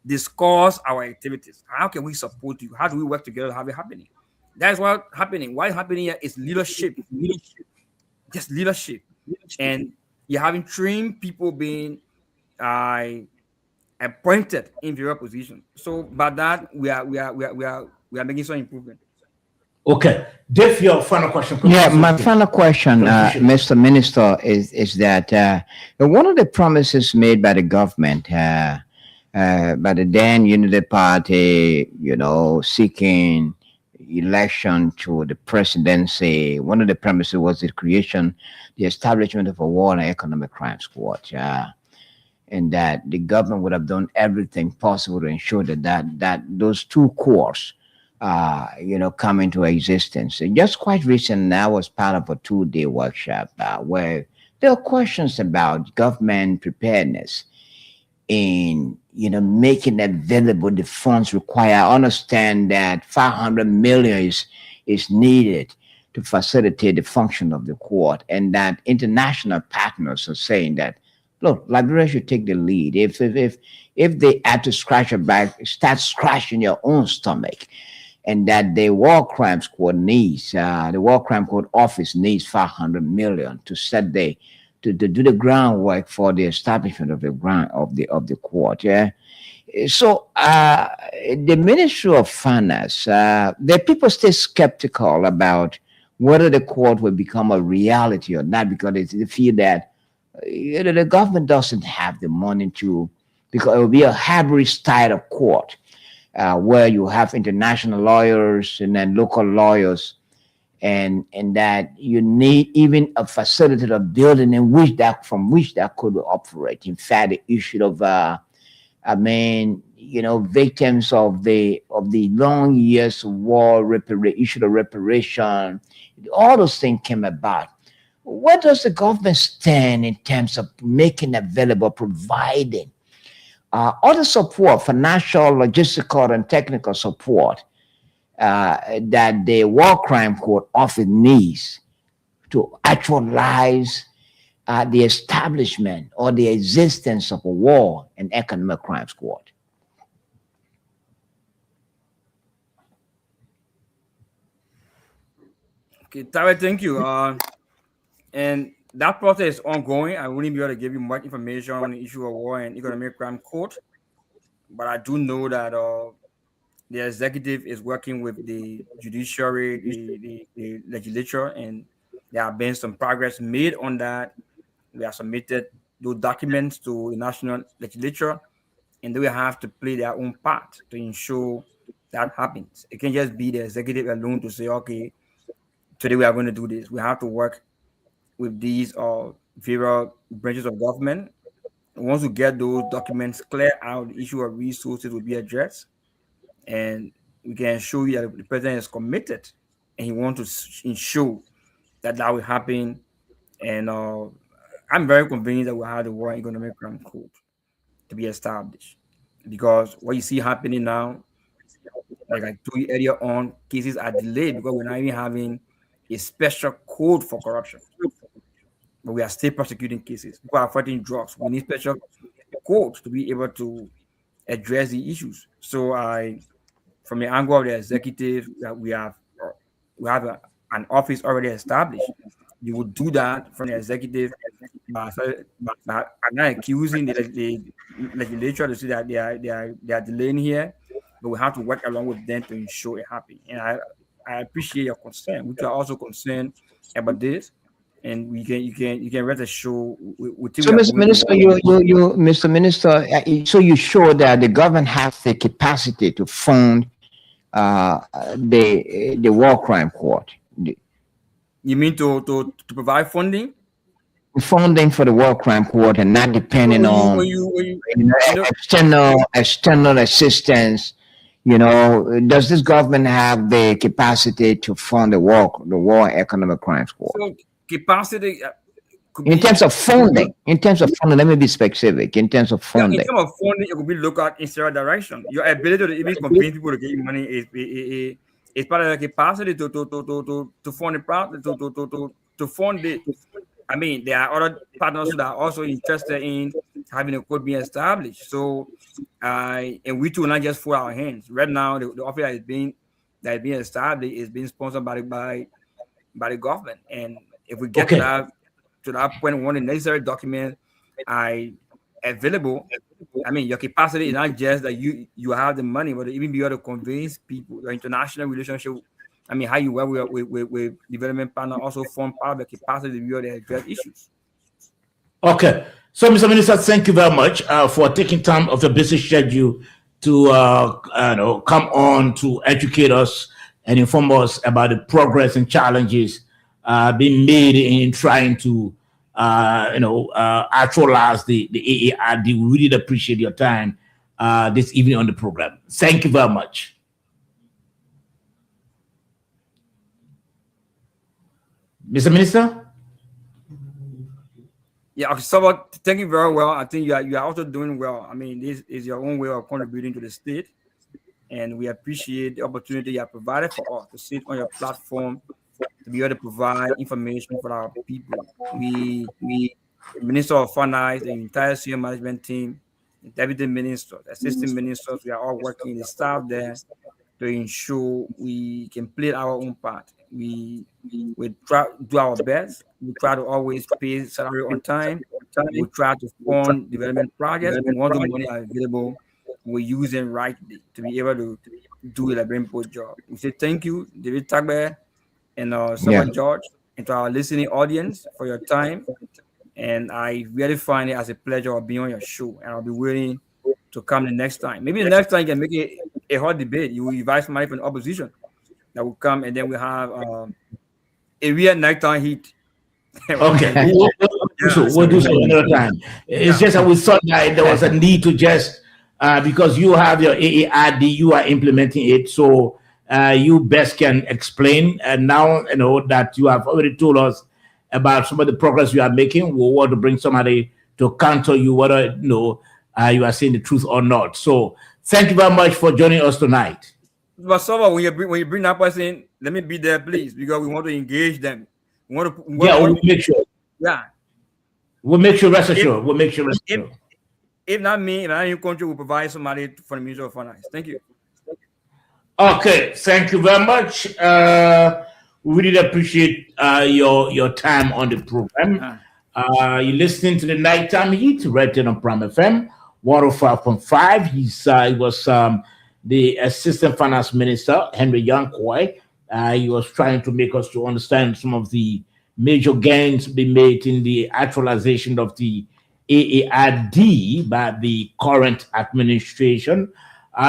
discuss our activities. How can we support you? How do we work together to have it happening? That's what's happening. What's happening here is leadership. Just leadership. And you're having trained people being appointed in various positions. So by that we are making some improvement. Okay. Dave, your final question. Yeah, my final question, Mr. Minister, is that one of the promises made by the government by the then Unity Party, seeking election to the presidency, one of the premises was the establishment of a war and economic crime squad. And that the government would have done everything possible to ensure that those two cores, come into existence. And just quite recently, I was part of a 2-day workshop where there are questions about government preparedness in making available the funds required. I understand that 500 million is needed to facilitate the function of the court, and that international partners are saying that, look, Liberia should take the lead. If they had to scratch your back, start scratching your own stomach, and that the War Crime Squad needs, the War Crime Court Office needs 500 million to set to do the groundwork for the establishment of the court. Yeah. So the Ministry of Finance, the people stay skeptical about whether the court will become a reality or not, because they feel that the government doesn't have the money because it will be a hybrid style of court where you have international lawyers and then local lawyers. And that you need even a facility or building from which that could operate. In fact, the issue of, victims of the long years of war, issue of reparation. All those things came about. Where does the government stand in terms of making available, providing other support, financial, logistical, and technical support that the War Crime Court often needs to actualize the establishment or the existence of a war and economic crimes court? Okay, Tyrell, thank you. And that process is ongoing. I wouldn't be able to give you much information on the issue of war and economic crime court, but I do know that the executive is working with the judiciary, the legislature, and there have been some progress made on that. We have submitted those documents to the national legislature, and they will have to play their own part to ensure that happens. It can't just be the executive alone to say, okay, today we are going to do this. We have to work with these various branches of government. Once we get those documents clear out, the issue of resources will be addressed, and we can show you that the president is committed and he wants to ensure that will happen. And I'm very convinced that we'll have the War and Economic Crime Code to be established, because what you see happening now, like I told you earlier on, cases are delayed because we're not even having a special code for corruption. But we are still prosecuting cases. People are fighting drugs. We need special codes to be able to address the issues. So from the angle of the executive, that we have an office already established. You would do that from the executive by not accusing the legislature to say that they are delaying here, but we have to work along with them to ensure it happens. And I appreciate your concern. We are also concerned about this, and you can rest assured. So, Mr. Minister, Mr. Minister, so you show that the government has the capacity to fund the War Crime Court. You mean to provide funding? Funding for the War Crime Court, and not depending on external assistance. Does this government have the capacity to fund the War Economic Crimes Court? So capacity. In terms of funding, let me be specific. In terms of funding, in terms of funding, it could be looked at in several directions. Your ability to even convince people to give you money is part of the capacity to fund the project, to fund it. I mean, there are other partners that are also interested in having a code being established. So, and we too not just fold our hands. Right now, the office that is being established is being sponsored by the government. And if we get to that point, when the necessary documents are available, I mean, your capacity is not just that you have the money, but even be able to convince people. Your international relationship, I mean, how you work with development partners also form part of the capacity to be able to address issues. Okay. So, Mr. Minister, thank you very much for taking time of your busy schedule to come on to educate us and inform us about the progress and challenges being made in trying to actualize the AARD. We really appreciate your time this evening on the program. Thank you very much. Mr. Minister? Yeah, so thank you very well. I think you are also doing well. I mean, this is your own way of contributing to the state, and we appreciate the opportunity you have provided for us to sit on your platform to be able to provide information for our people. We Minister of Finance, the entire senior management team, the deputy ministers, assistant ministers, we are all working, the staff there, to ensure we can play our own part. We try to do our best. We try to always pay salary on time. We try to fund development projects. We want the money available. We use them rightly to be able to do a very good job. We say thank you, David Tagbe and Samuel George, and to our listening audience for your time. And I really find it as a pleasure of being on your show. And I'll be willing to come the next time. Maybe the next time you can make it a hot debate. You will invite somebody from the opposition that will come, and then we have a real nighttime heat. Okay. We'll do so another time. It's just that we thought that there was a need to just because you have your AARD, you are implementing it, so you best can explain. And now you know that you have already told us about some of the progress you are making. We want to bring somebody to counter you, whether you are saying the truth or not. So thank you very much for joining us tonight. But so when you bring that person, let me be there, please, because we want to engage them. We'll make sure. Yeah. We'll make sure, rest assured. We'll make sure, rest assured. If not me, if not in country, will provide somebody for the Ministry of Finance. Thank you. Okay, thank you very much. We really appreciate your time on the program. You're listening to the Nighttime Heat, right here on Prime FM 105.5. He was the Assistant Finance Minister, Henry Yankwai. He was trying to make us to understand some of the major gains being made in the actualization of the AARD by the current administration.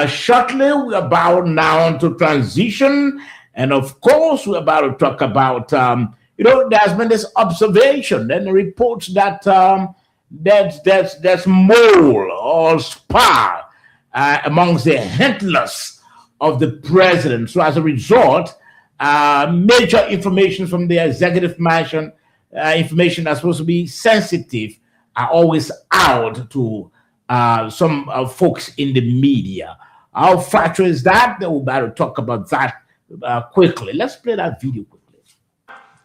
Shortly, we're about now to transition. And of course, we're about to talk about, there's been this observation and reports that there's mole or spar amongst the handlers of the president. So as a result, major information from the executive mansion, information that's supposed to be sensitive, are always out to some folks in the media. How factual is that? We're about to talk about that quickly. Let's play that video quickly.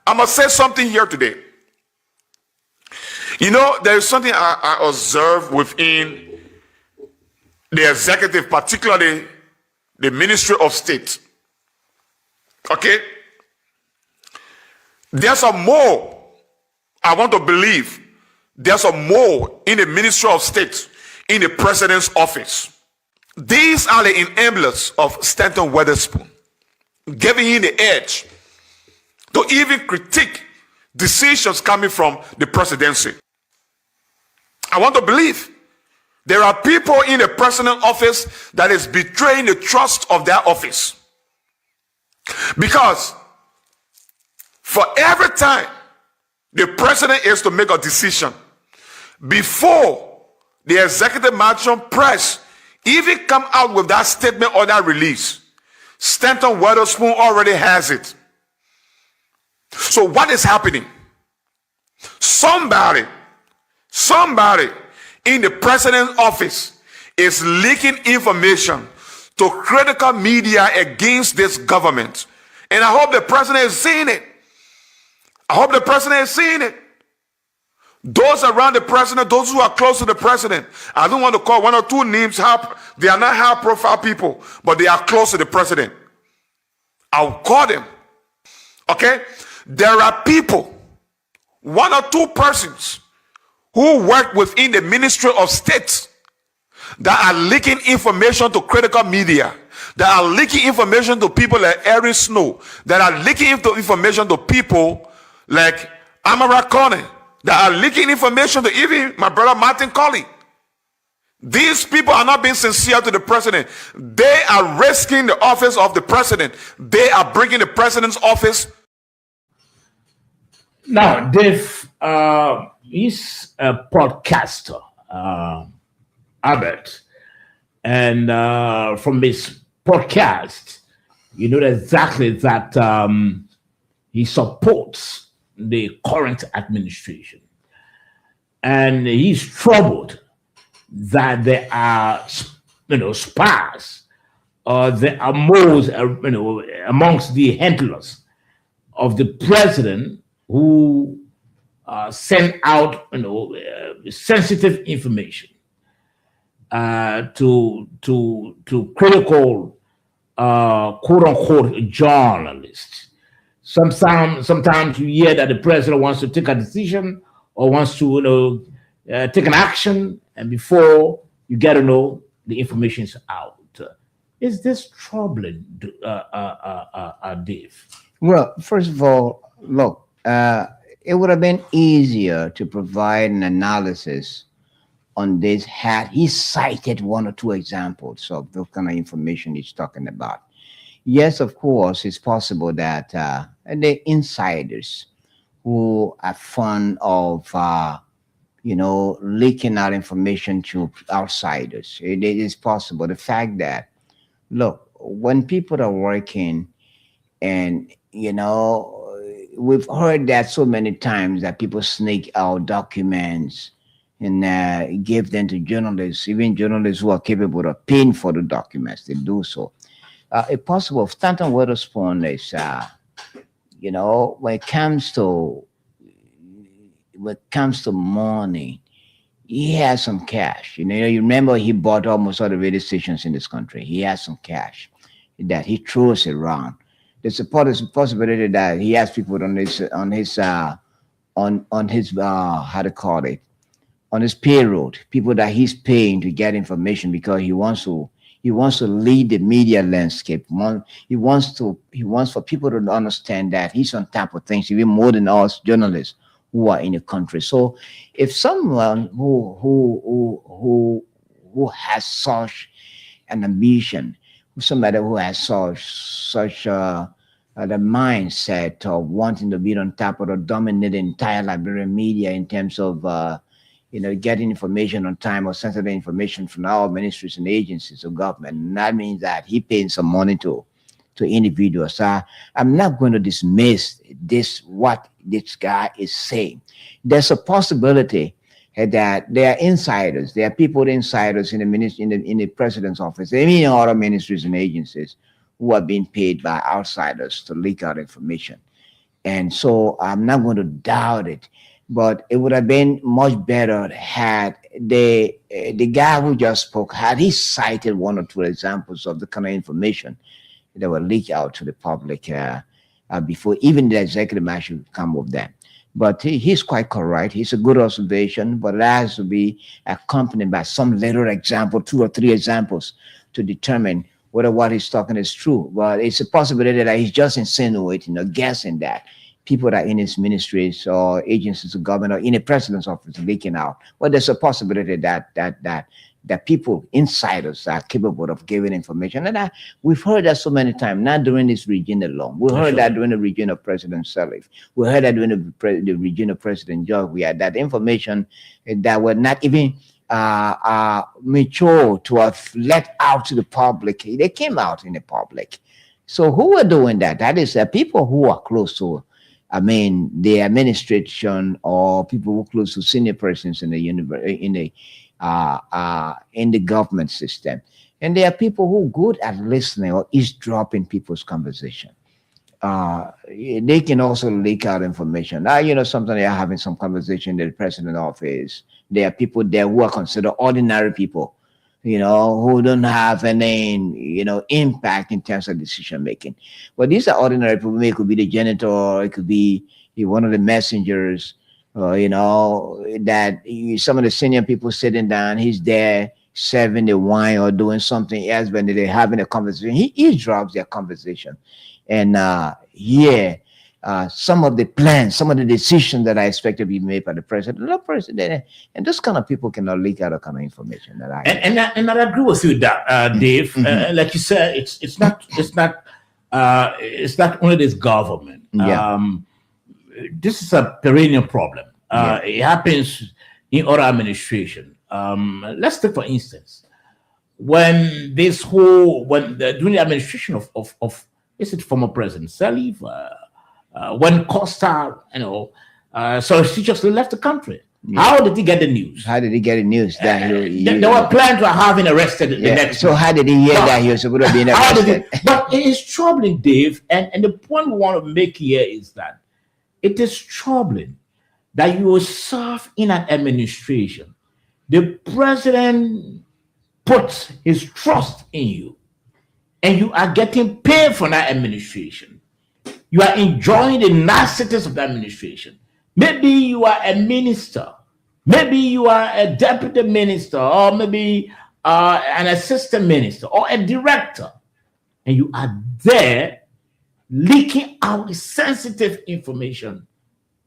I must say something here today. You know, there is something I observe within the executive, particularly the Ministry of State. Okay? There's a more, I want to believe, there's a more in the Ministry of State, in the President's office. These are the enablers of Stanton Weatherspoon, giving him the edge to even critique decisions coming from the presidency. I want to believe there are people in the president's office that is betraying the trust of their office. Because for every time the president is to make a decision, before the executive mansion press even come out with that statement or that release, Stanton Weatherspoon already has it. So what is happening? Somebody in the president's office is leaking information to critical media against this government. And I hope the president is seeing it. Those around the president, those who are close to the president, I don't want to call one or two names, they are not high profile people, but they are close to the president. I'll call them. Okay? There are people, one or two persons, who work within the Ministry of State that are leaking information to critical media, that are leaking information to people like Eric Snow, that are leaking information to people like Amara Coney, that are leaking information to even my brother Martin Colley. These people are not being sincere to the president. They are risking the office of the president. They are bringing the president's office. Now, Dave, he's a podcaster, Albert, and from his podcast, you know exactly that he supports the current administration, and he's troubled that there are, spies, or there are moles, amongst the handlers of the president who send out, sensitive information to critical, quote unquote, journalists. Sometimes you hear that the president wants to take a decision or wants to, take an action, and before you get to know, the information is out. Is this troubling, Dave? Well, first of all, look, it would have been easier to provide an analysis on this had he cited one or two examples of the kind of information he's talking about. Yes, of course, it's possible that the insiders who are fond of leaking out information to outsiders. It is possible. The fact that, look, when people are working, and we've heard that so many times that people sneak out documents and give them to journalists, even journalists who are capable of paying for the documents, they do so. If possible, Stanton Witherspoon is, when it comes to money, he has some cash. You remember he bought almost all the radio stations in this country. He has some cash that he throws around. There's a possibility that he has people on his how to call it, on his payroll, people that he's paying to get information because he wants to lead the media landscape. He wants for people to understand that he's on top of things even more than us journalists who are in the country. So if someone who has such an ambition, somebody who has such the mindset of wanting to be on top of the dominant entire Liberian media in terms of getting information on time or sensitive information from our ministries and agencies of government, and that means that he paying some money to individuals. I'm not going to dismiss what this guy is saying. There's a possibility that there are insiders, there are people insiders in the president's office, any other ministries and agencies who are being paid by outsiders to leak out information. And so I'm not going to doubt it, but it would have been much better had the guy who just spoke, had he cited one or two examples of the kind of information that were leaked out to the public before even the executive man should come with them. But he's quite correct. It's a good observation, but it has to be accompanied by some little example, 2 or 3 examples, to determine whether what he's talking is true. But it's a possibility that he's just insinuating or guessing that people that are in his ministries or agencies of government or in the president's office are leaking out. Well, there's a possibility that people, insiders, are capable of giving information. And we've heard that so many times, not during this regime alone. We heard that during the regime of President Salif. We heard that during the regime of President George. We had that information that were not even mature to have let out to the public. They came out in the public. So who are doing that? That is people who are close to, the administration, or people who are close to senior persons in the government system. And there are people who are good at listening or eavesdropping people's conversation. They can also leak out information. Sometimes they are having some conversation in the president's office. There are people there who are considered ordinary people, who don't have any, impact in terms of decision making. But these are ordinary people. It could be the janitor, it could be one of the messengers, that some of the senior people sitting down, he's there serving the wine or doing something else when they're having a conversation. He eavesdrops their conversation. And some of the plans, some of the decisions that I expect to be made by the president, and those kind of people cannot leak out that kind of information. That I agree with you, Dave. Like you said, it's not only this government. This is a perennial problem. It happens in other administration. Let's take, for instance, when during the administration of is it former President Salif, when Costa, surreptitiously left the country. How did he get the news? How did he get the news that they were planning to have him arrested the next So how did he hear that he was supposed to be arrested? But it is troubling, Dave, and the point we want to make here is that it is troubling that you will serve in an administration. The president puts his trust in you, and you are getting paid for that administration. You are enjoying the niceties of the administration. Maybe you are a minister. Maybe you are a deputy minister, or maybe an assistant minister, or a director. And you are there leaking out sensitive information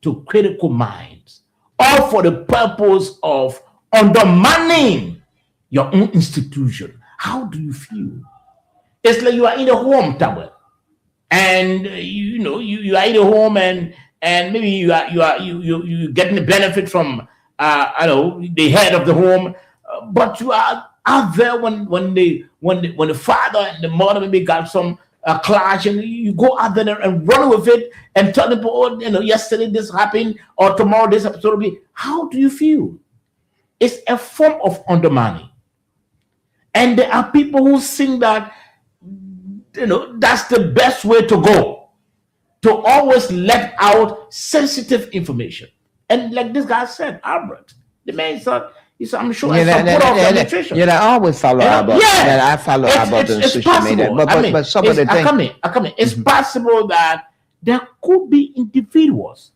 to critical minds, all for the purpose of undermining your own institution. How do you feel? It's like you are in a home tower, and you are in a home, and maybe you getting the benefit from I know the head of the home, but you are out there when the father and the mother maybe got some clash, and you go out there and run with it and tell people, oh, yesterday this happened or tomorrow this episode will be. How do you feel? It's a form of undermining, and there are people who think that that's the best way to go, to always let out sensitive information. And like this guy said, Albert, the man said, he said, I'm sure it's some put off administration. I always follow Albert. I follow Albert on social media. possible. But some of the things. I come in. It's possible that there could be individuals,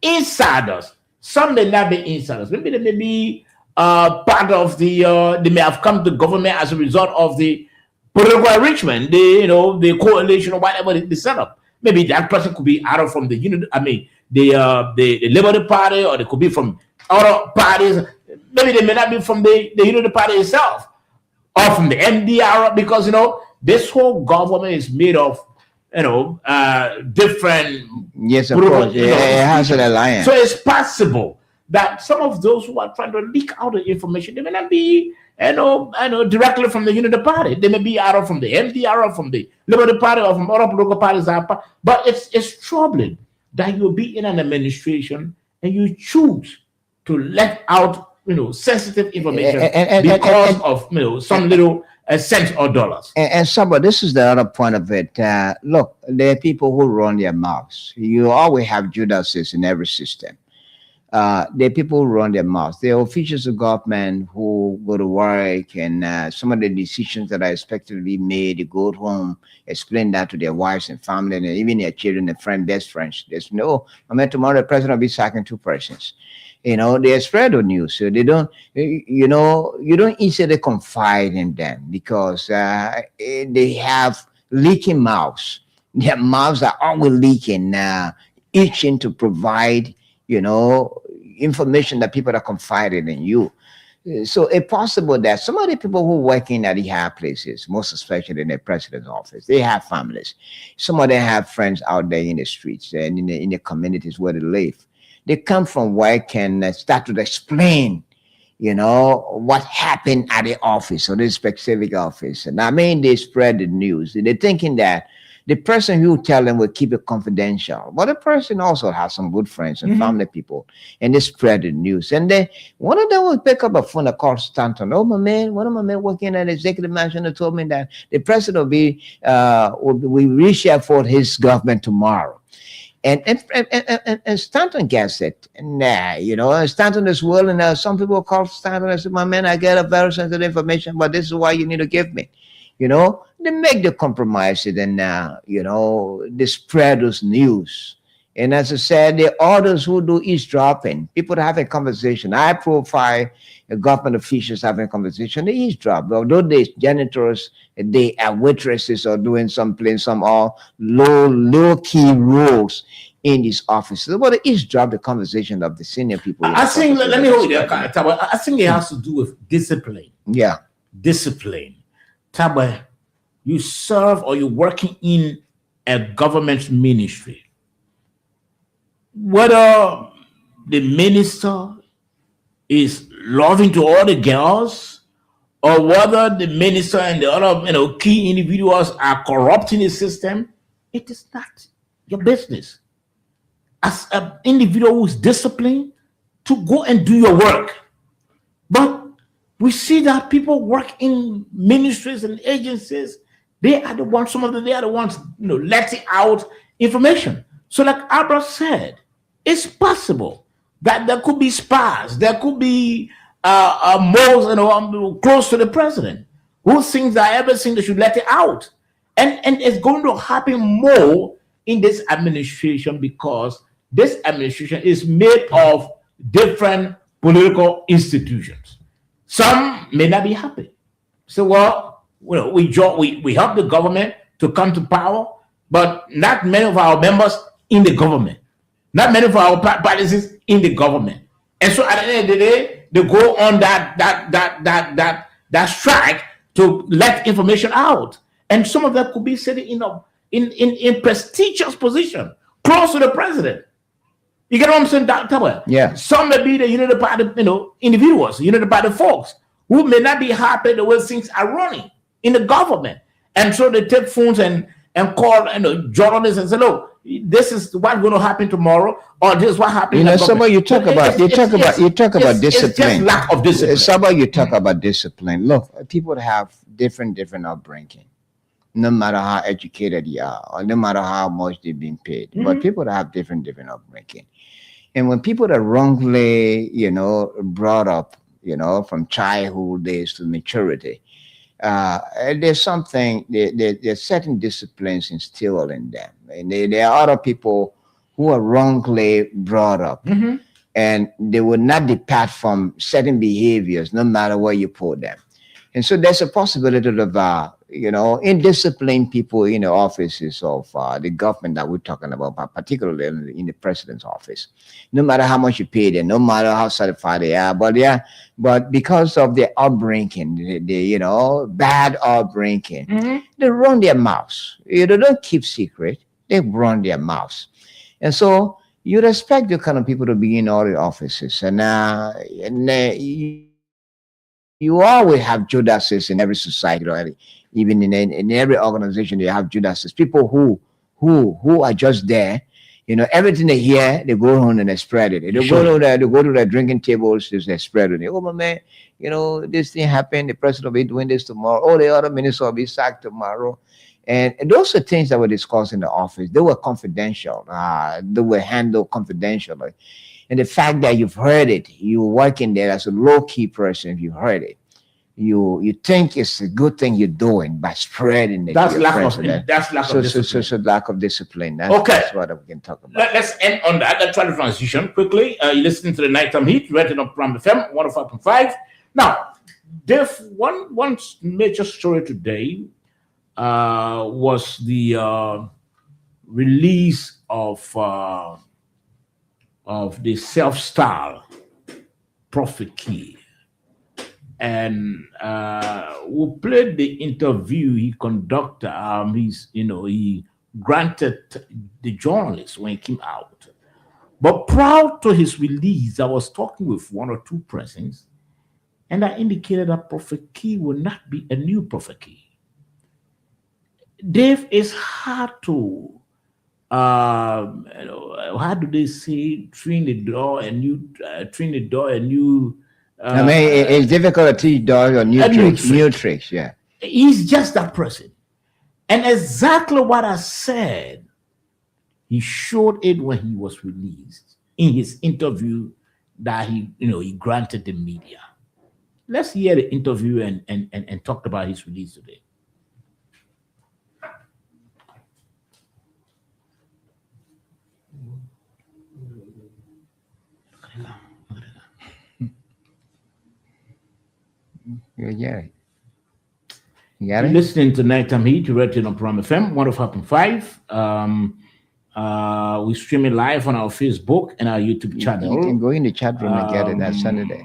insiders. Some may not be insiders. Maybe they may be part of the. They may have come to government as a result of the political arrangement, the coalition or whatever they set up. Maybe that person could be out from the unit. I mean, the Liberty Party, or they could be from other parties. Maybe they may not be from the Unity Party itself, or from the MDR, because this whole government is made of different. Yes, of course. It has an alliance. So it's possible that some of those who are trying to leak out the information, they may not be directly from the Unity Party. They may be out from the MDR or from the Liberty Party or from other political parties. But it's troubling that you'll be in an administration and you choose to let out sensitive information because of some little cents or dollars. And somebody, this is the other point of it. Look, there are people who run their mouths. You always have Judases in every system. There are people who run their mouths. There are officials of government who go to work, and some of the decisions that are expected to be made, they go home, explain that to their wives and family, and even their children and best friends. There's tomorrow the president will be sacking 2 persons. They spread the news, so they don't. You don't easily confide in them because they have leaking mouths. Their mouths are always leaking, itching to provide information that people are confiding in you. So it's possible that some of the people who work in at the higher places, most especially in the president's office, they have families. Some of them have friends out there in the streets and in the communities where they live. They come from work and start to explain, what happened at the office or this specific office. And they spread the news. They're thinking that the person who tell them will keep it confidential. But the person also has some good friends and family people, and they spread the news. And then one of them will pick up a phone and call Stanton. Oh, one of my men working at the executive mansion told me that the president will be reshuffle his government tomorrow. And Stanton gets it. Nah, Stanton is willing. Some people call Stanton and say, my man, I get a very sensitive information, but this is why you need to give me. They make the compromises and they spread those news. And as I said, there are others who do eavesdropping. People have a conversation. I profile government officials having a conversation. They eavesdrop. Although they janitors, they are waitresses or doing playing some all low key roles in these offices. But they eavesdrop the conversation of the senior people. I think, let me hold you. I think it has to do with discipline. Yeah. Discipline. Tabwe, you serve or you're working in a government ministry. Whether the minister is loving to all the girls, or whether the minister and the other key individuals are corrupting the system, it is not your business. As an individual who is disciplined, to go and do your work. But we see that people work in ministries and agencies. They are the ones, they are the ones, letting out information. So like Albert said, it's possible that there could be spies, there could be moles, close to the president, who thinks that everything they should let it out. And it's going to happen more in this administration because this administration is made of different political institutions. Some may not be happy. So, we help the government to come to power, but not many of our members in the government, not many of our policies in the government. And so, at the end of the day, they go on that strike to let information out. And some of them could be sitting in prestigious position, close to the president. You get what I'm saying, Dr. Yeah. Some may be the Unity Party, individuals, Unity Party folks who may not be happy the way things are running in the government. And so they take phones and call journalists and say, look, this is what's going to happen tomorrow, or this is what happened. Somebody you talk about discipline. It's just lack of discipline. Somebody you talk about discipline. Look, people have different upbringing. No matter how educated you are, or no matter how much they've been paid, but people have different upbringing. And when people are wrongly, brought up, from childhood days to maturity, there's something, there's certain disciplines instilled in them. And there are other people who are wrongly brought up, and they will not depart from certain behaviors, no matter where you put them. And so there's a possibility of, indisciplined people in the offices of the government that we're talking about, but particularly in the president's office. No matter how much you pay them, no matter how certified they are, but because of their upbringing, the bad upbringing, they run their mouths. They don't keep secret. They run their mouths. And so you'd expect the kind of people to be in all the offices. And you always have Judases in every society, right? Even in every organization, you have Judases, people who are just there. Everything they hear, they go home and they spread it. They go to their drinking tables, they spread it. Oh, my man, this thing happened. The president will be doing this tomorrow. Oh, the other minister will be sacked tomorrow. And those are things that were discussed in the office. They were confidential. They were handled confidentially. And the fact that you've heard it, you're working there as a low-key person, if you heard it, you think it's a good thing you're doing by spreading it. That's lack of discipline. So lack of discipline. That's what we can talk about. Let's end on that. Let's try to transition quickly. You're listening to the Nighttime Heat, rated on Pram FM 105.5. Now, Dave, one major story today was the release of the self-styled Prophet Key. And we played the interview he conducted. He granted the journalist when he came out. But prior to his release, I was talking with one or two persons, and I indicated that Prophet Key will not be a new Prophet Key. Dave, it's hard to how do they say, train the door a new it's difficult to teach dogs or new tricks. Yeah. He's just that person. And exactly what I said, he showed it when he was released in his interview that he granted the media. Let's hear the interview and talk about his release today. Yeah. You got it? Listening to Nighttime Heat, you're rated on Pram FM 105.5. We stream it live on our Facebook and our YouTube channel. You can go in the chat room and get it that Saturday.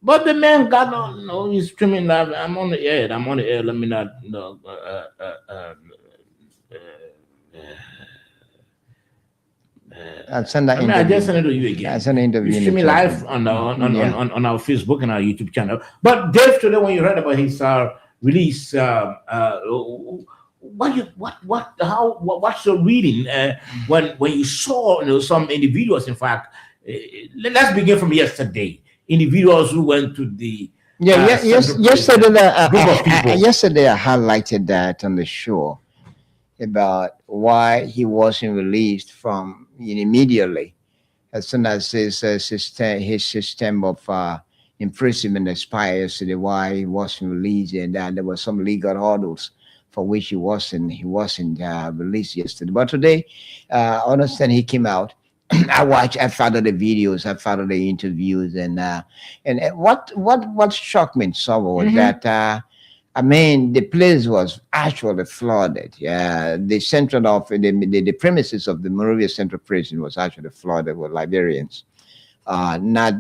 But the man got on, he's streaming live. I'm on the air. Let me not. I'll send that interview. I just send it to you again. I'll send an interview. You stream it live on our Facebook and our YouTube channel. But Dave, today when you heard about his release, what's your reading when you saw some individuals? In fact, let's begin from yesterday. Individuals who went to the yesterday I highlighted that on the show about why he wasn't released from immediately as soon as his system of imprisonment expires, why he wasn't released, and there were some legal hurdles for which he wasn't released yesterday. But today, I understand he came out. I followed the videos, I followed the interviews, and what shocked me some was that the place was actually flooded. Yeah, the central of the premises of the Monrovia Central Prison was actually flooded with Liberians. Not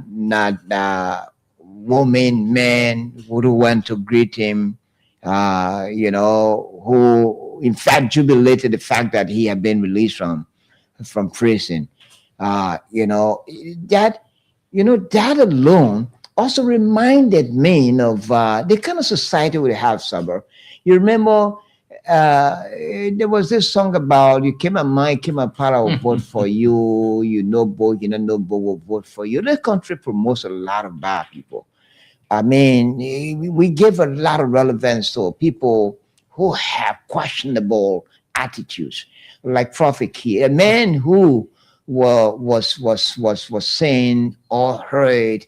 women, men who went to greet him. Who in fact jubilated the fact that he had been released from prison. You know, that, that alone also reminded me of the kind of society we have, Saber. You remember there was this song about you came a mine, came a part, I will vote for you, both, no both will vote for you. The country promotes a lot of bad people. I mean, we give a lot of relevance to people who have questionable attitudes, like Prophet Key, a man who was saying or heard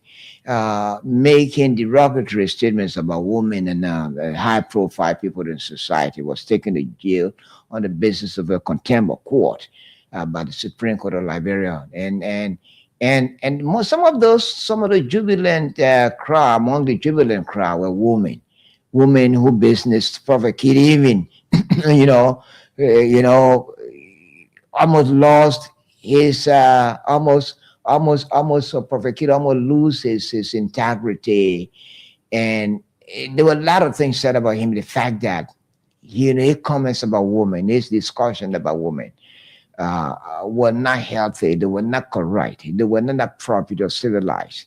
making derogatory statements about women and high-profile people in society, was taken to jail on the basis of a contempt of court by the Supreme Court of Liberia, some of the jubilant crowd, among the jubilant crowd, were women who business Prophet Kid even, you know, you know, almost lost his Prophet Kid almost loses his integrity, and there were a lot of things said about him. The fact that his comments about women, his discussion about women, were not healthy, they were not correct, they were not appropriate or civilized.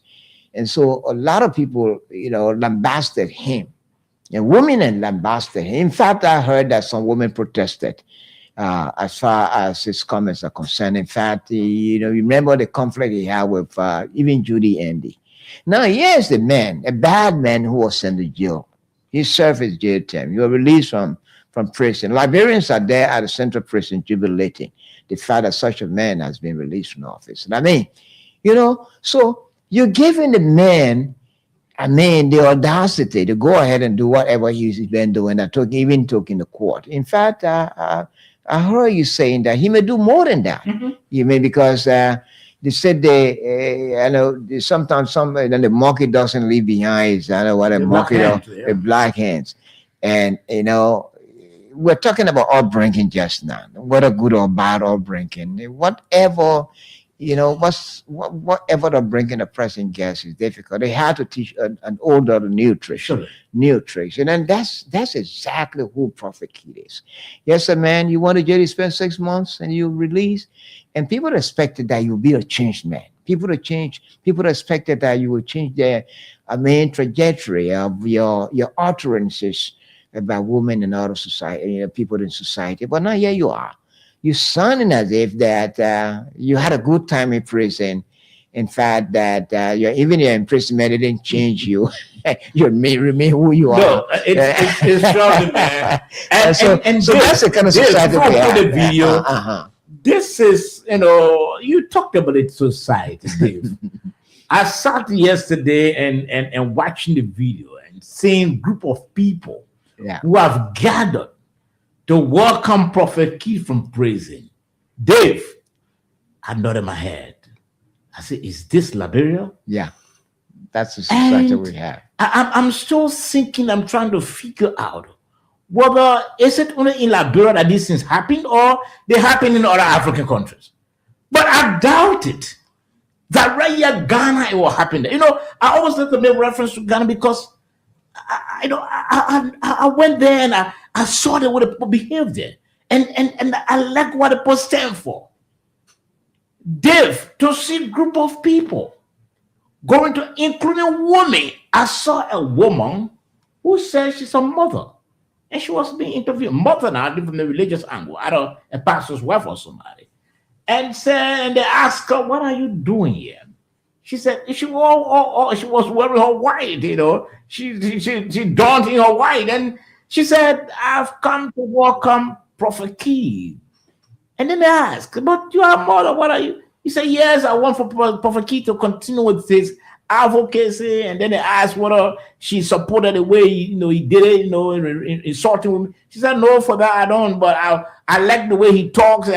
And so a lot of people, lambasted him. And women had lambasted him. In fact, I heard that some women protested as far as his comments are concerned. In fact, remember the conflict he had with even Judy Andy. Now, here's the man, a bad man who was sent to jail. He served his jail term. He was released from prison. Liberians are there at the central prison jubilating the fact that such a man has been released from office. And I mean, so you're giving the man, the audacity to go ahead and do whatever he's been doing, even talking to court. In fact, I heard you saying that he may do more than that. You may, because they said sometimes the monkey doesn't leave behind the black hands. And we're talking about upbringing just now, whether good or bad upbringing, whatever, whatever the upbringing a person gets is difficult. They have to teach an older new tricks, and then that's exactly who Prophet Kid is. Yes, a man, you want to jail, spend 6 months and you release, and people expected that you'll be a changed man. People expected that you will change their, trajectory of your utterances about women and other society, people in society. But now here you are. You're sounding as if that you had a good time in prison. In fact, that your imprisonment didn't change you. You remain who you are. No, it's trouble, man. And so that's the kind of society we have. The video. This is, you talked about it, society, Dave. I sat yesterday and watching the video and seeing group of people who have gathered to welcome Prophet Kid from prison. Dave, I nodded my head. I said, is this Liberia? Yeah, that's the society we have. I'm still thinking, I'm trying to figure out whether is it only in Liberia that these things happen or they happen in other African countries. But I doubt it. That right here, Ghana, it will happen there. I always like to make reference to Ghana because I went there and I saw the way the people behave there. And I like what the people stand for. Dave, to see a group of people going to, including women. I saw a woman who said she's a mother. And she was being interviewed. Mother now, from the religious angle, either a pastor's wife or somebody. And they asked her, what are you doing here? She said she was wearing her white, she donned in her white. And she said, I've come to welcome Prophet Kid. And then they asked, but you are a mother, what are you? He said, yes, I want for Prophet Kid to continue with his advocacy. And then they asked whether she supported the way he did it, insulting women. She said, no, for that I don't, but I like the way he talks.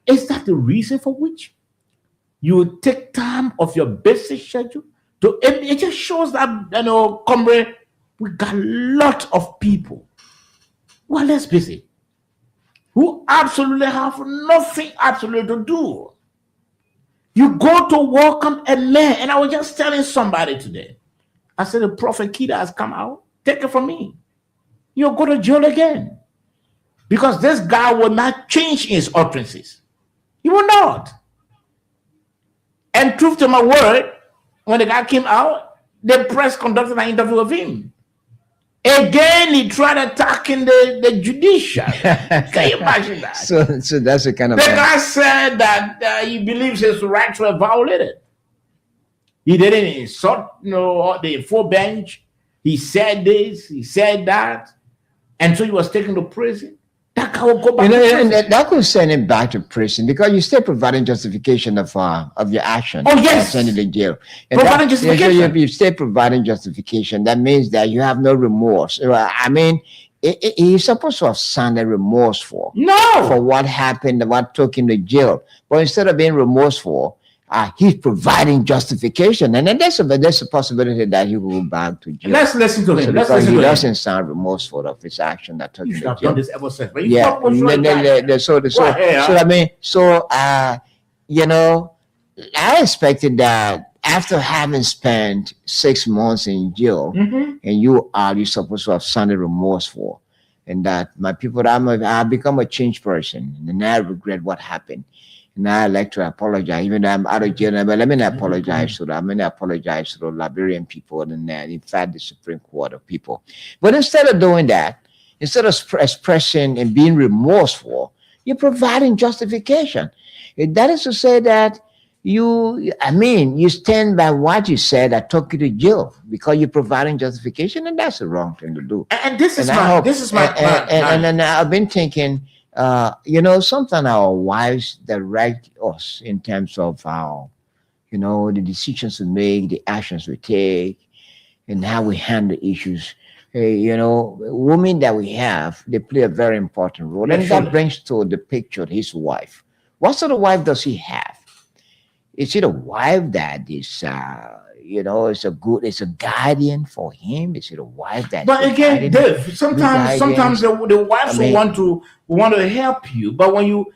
Is that the reason for which you take time of your busy schedule to? It just shows that comrade, we got a lot of people who are less busy, who absolutely have nothing absolutely to do. You go to welcome a man, and I was just telling somebody today. I said, the Prophet Kid has come out. Take it from me. You'll go to jail again. Because this guy will not change his utterances. He will not. And truth to my word, when the guy came out, the press conducted an interview with him. Again, he tried attacking the judiciary. Can you imagine that? So that's the kind of The guy said that he believes his rights were violated. He didn't insult, the full bench. He said this, he said that, and so he was taken to prison. That guy will go back to prison. and that could send him back to prison because you still providing justification of your action. Oh, yes. Sending to jail. And Providing justification. So you still providing justification. That means that you have no remorse. I mean, he's supposed to have sounded remorseful No. for what happened, what took him to jail. But instead of being remorseful, he's providing justification, and then there's a possibility that he will go back to jail. Let's listen to him. So Let's because listen he to him. doesn't sound remorseful of his action that took You him should to have jail. done this ever since. But you Yeah. thought was right back. I expected that after having spent 6 months in jail, Mhm. and you're supposed to have sounded remorseful, and that my people, I've become a changed person, and I regret what happened. And I'd like to apologize, even though I'm out of jail. But let me not apologize to them. I'm going to apologize to the Liberian people and, in fact, the Supreme Court of people. But instead of doing that, instead of expressing and being remorseful, you're providing justification. And that is to say that you stand by what you said that took you to jail because you're providing justification, and that's the wrong thing to do. And this is And I hope- my and I've been thinking, sometimes our wives direct us in terms of how, the decisions we make, the actions we take, and how we handle issues. Women that we have, they play a very important role. And that brings to the picture his wife. What sort of wife does he have? Is it a wife that is, it's a guardian for him? Is it a wife that? But again, Dave, sometimes the wives will want to help you, but when you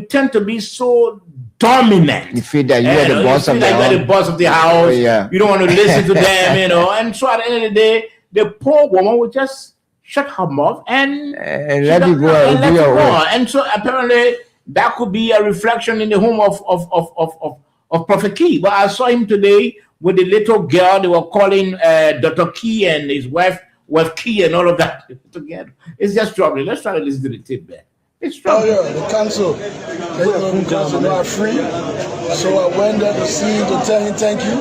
tend to be so dominant, you feel that you're the boss of the house. You're the boss of the house. Yeah. You don't want to listen to them, and so at the end of the day, the poor woman will just shut her mouth and let it go. let it go. And so apparently that could be a reflection in the home of Prophet Key. But I saw him today with the little girl they were calling Dr. Key and his wife Key and all of that together. It's just troubling. Let's try to listen to the tape there. It's troubling. Oh yeah, the council. The council are free. So I went there to see him to tell him thank you.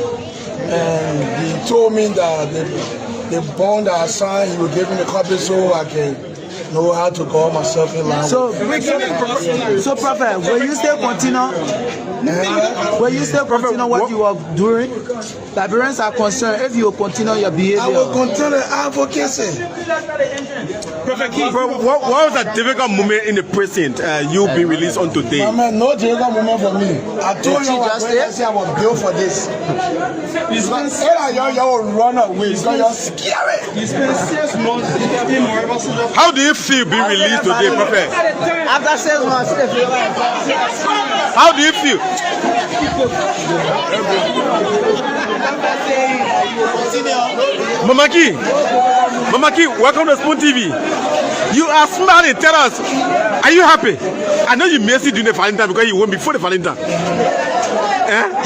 And he told me that the bond I signed, he would give me the copy so I can know how to call myself in line. So Prophet, will you still continue? Will you still continue what you are doing? Liberians are concerned if you continue your behavior. I will continue advocacy. Prophet Key, what was that difficult moment in the prison you being released on today? Man, no difficult moment for me. I told you I was built for this. You will run away because you're scary. You spent 6 months. How do you feel being released today, Prophet? After 6 months, How do you feel? Mama Key, welcome to Spoon TV. You are smiling. Tell us, are you happy? I know you messy during the Valentine because you won't before the Valentine.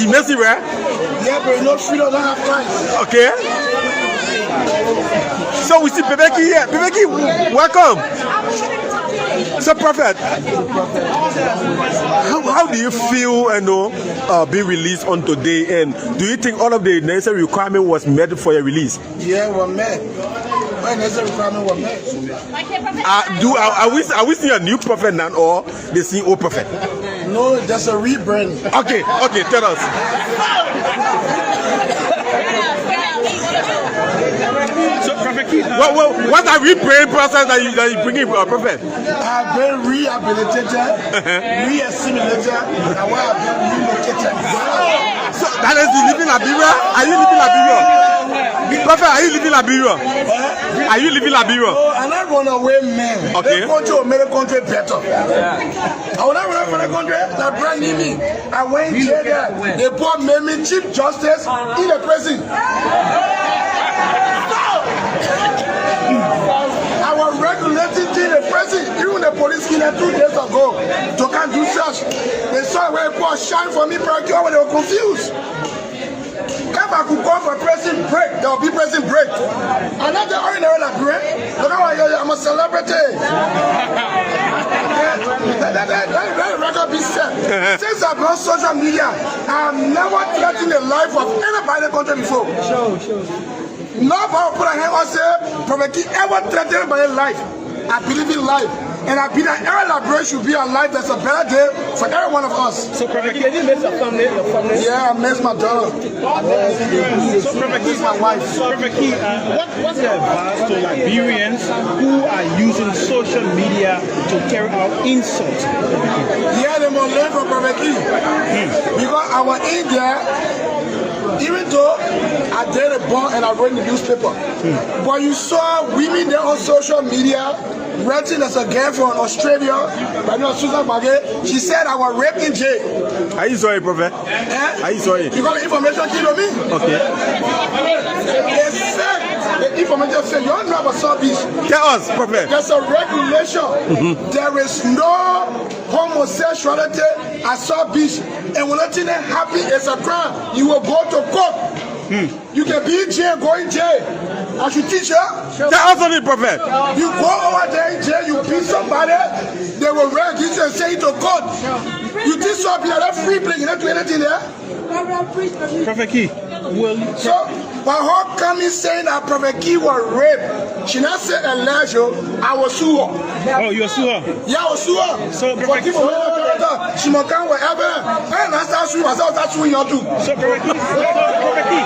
You messy, right? Yeah, but no freedom, don't have time. Okay. So we see Bebeki here. Bebeki, welcome. So Prophet, how do you feel being released on today, and do you think all of the necessary requirement was met for your release? Yeah, we're met. All necessary requirement were met. Are we seeing a new prophet now or the same old prophet? No, that's a rebrand. Okay, tell us. So, Prophet Keith, what are rebrand process that you bring in, Prophet? I've been rehabilitated, re-assimilated, and I've been relocated. So that is you living Liberia? Are you living Liberia? Prophet, are you living Liberia? Are you living Liberia? Oh, and I run away, man. Okay. They country will make the country better. I will not run for the country. That brand new me. I went in jail there. They put me Chief Justice in the prison. I was regulating in the prison. Even the police came there 2 days ago to come do search. They saw where I was shine for me, Prankio, when they were confused. If I could call for a pressing break, there will be pressing break. And not the ordinary like break. Look how I'm a celebrity. That record be set. Since I've been on social media, I have never threatened the life of anybody in the country before. Sure. No power put a hand on say, Prophet Key ever threatened anybody's life. I believe in life. And I believe that every liberation should be a life that's a better day for every one of us. So, Prophet Key, did you miss your family? Yeah, I miss my daughter. So, Prophet Key, my wife. Prophet Key, what's your advice to Liberians who are using social media to carry out insults? Yeah, they must learn from Prophet Key. Because I was in there, even though I did a bomb and I wrote in the newspaper. But you saw women there on social media renting as a girl from Australia, by the name of Susan Magay. She said I was raped in jail. Are you sorry, Prophet? Are you sorry? You got the information killed on me? Okay. They said, the information said, you don't know about South Beach. Tell us, Prophet. There's a regulation. There is no homosexuality at South Beach. And when nothing happens, it's a crime. You will go to court. You can be in jail, go in jail. I should teach you. Tell us on it, Prophet. You go over there in jail, you beat somebody, they will rag you and say it to court. You teach somebody that free play, you don't do anything there. Prophet Key, So, but how come he saying that Prophet Key was raped? She not said Elijah, I was sue her. oh, you're sure? Yeah, I was sue her. So, For people who don't know, she must come wherever. And I start suing myself, that's suing you too. So, Prophet Key,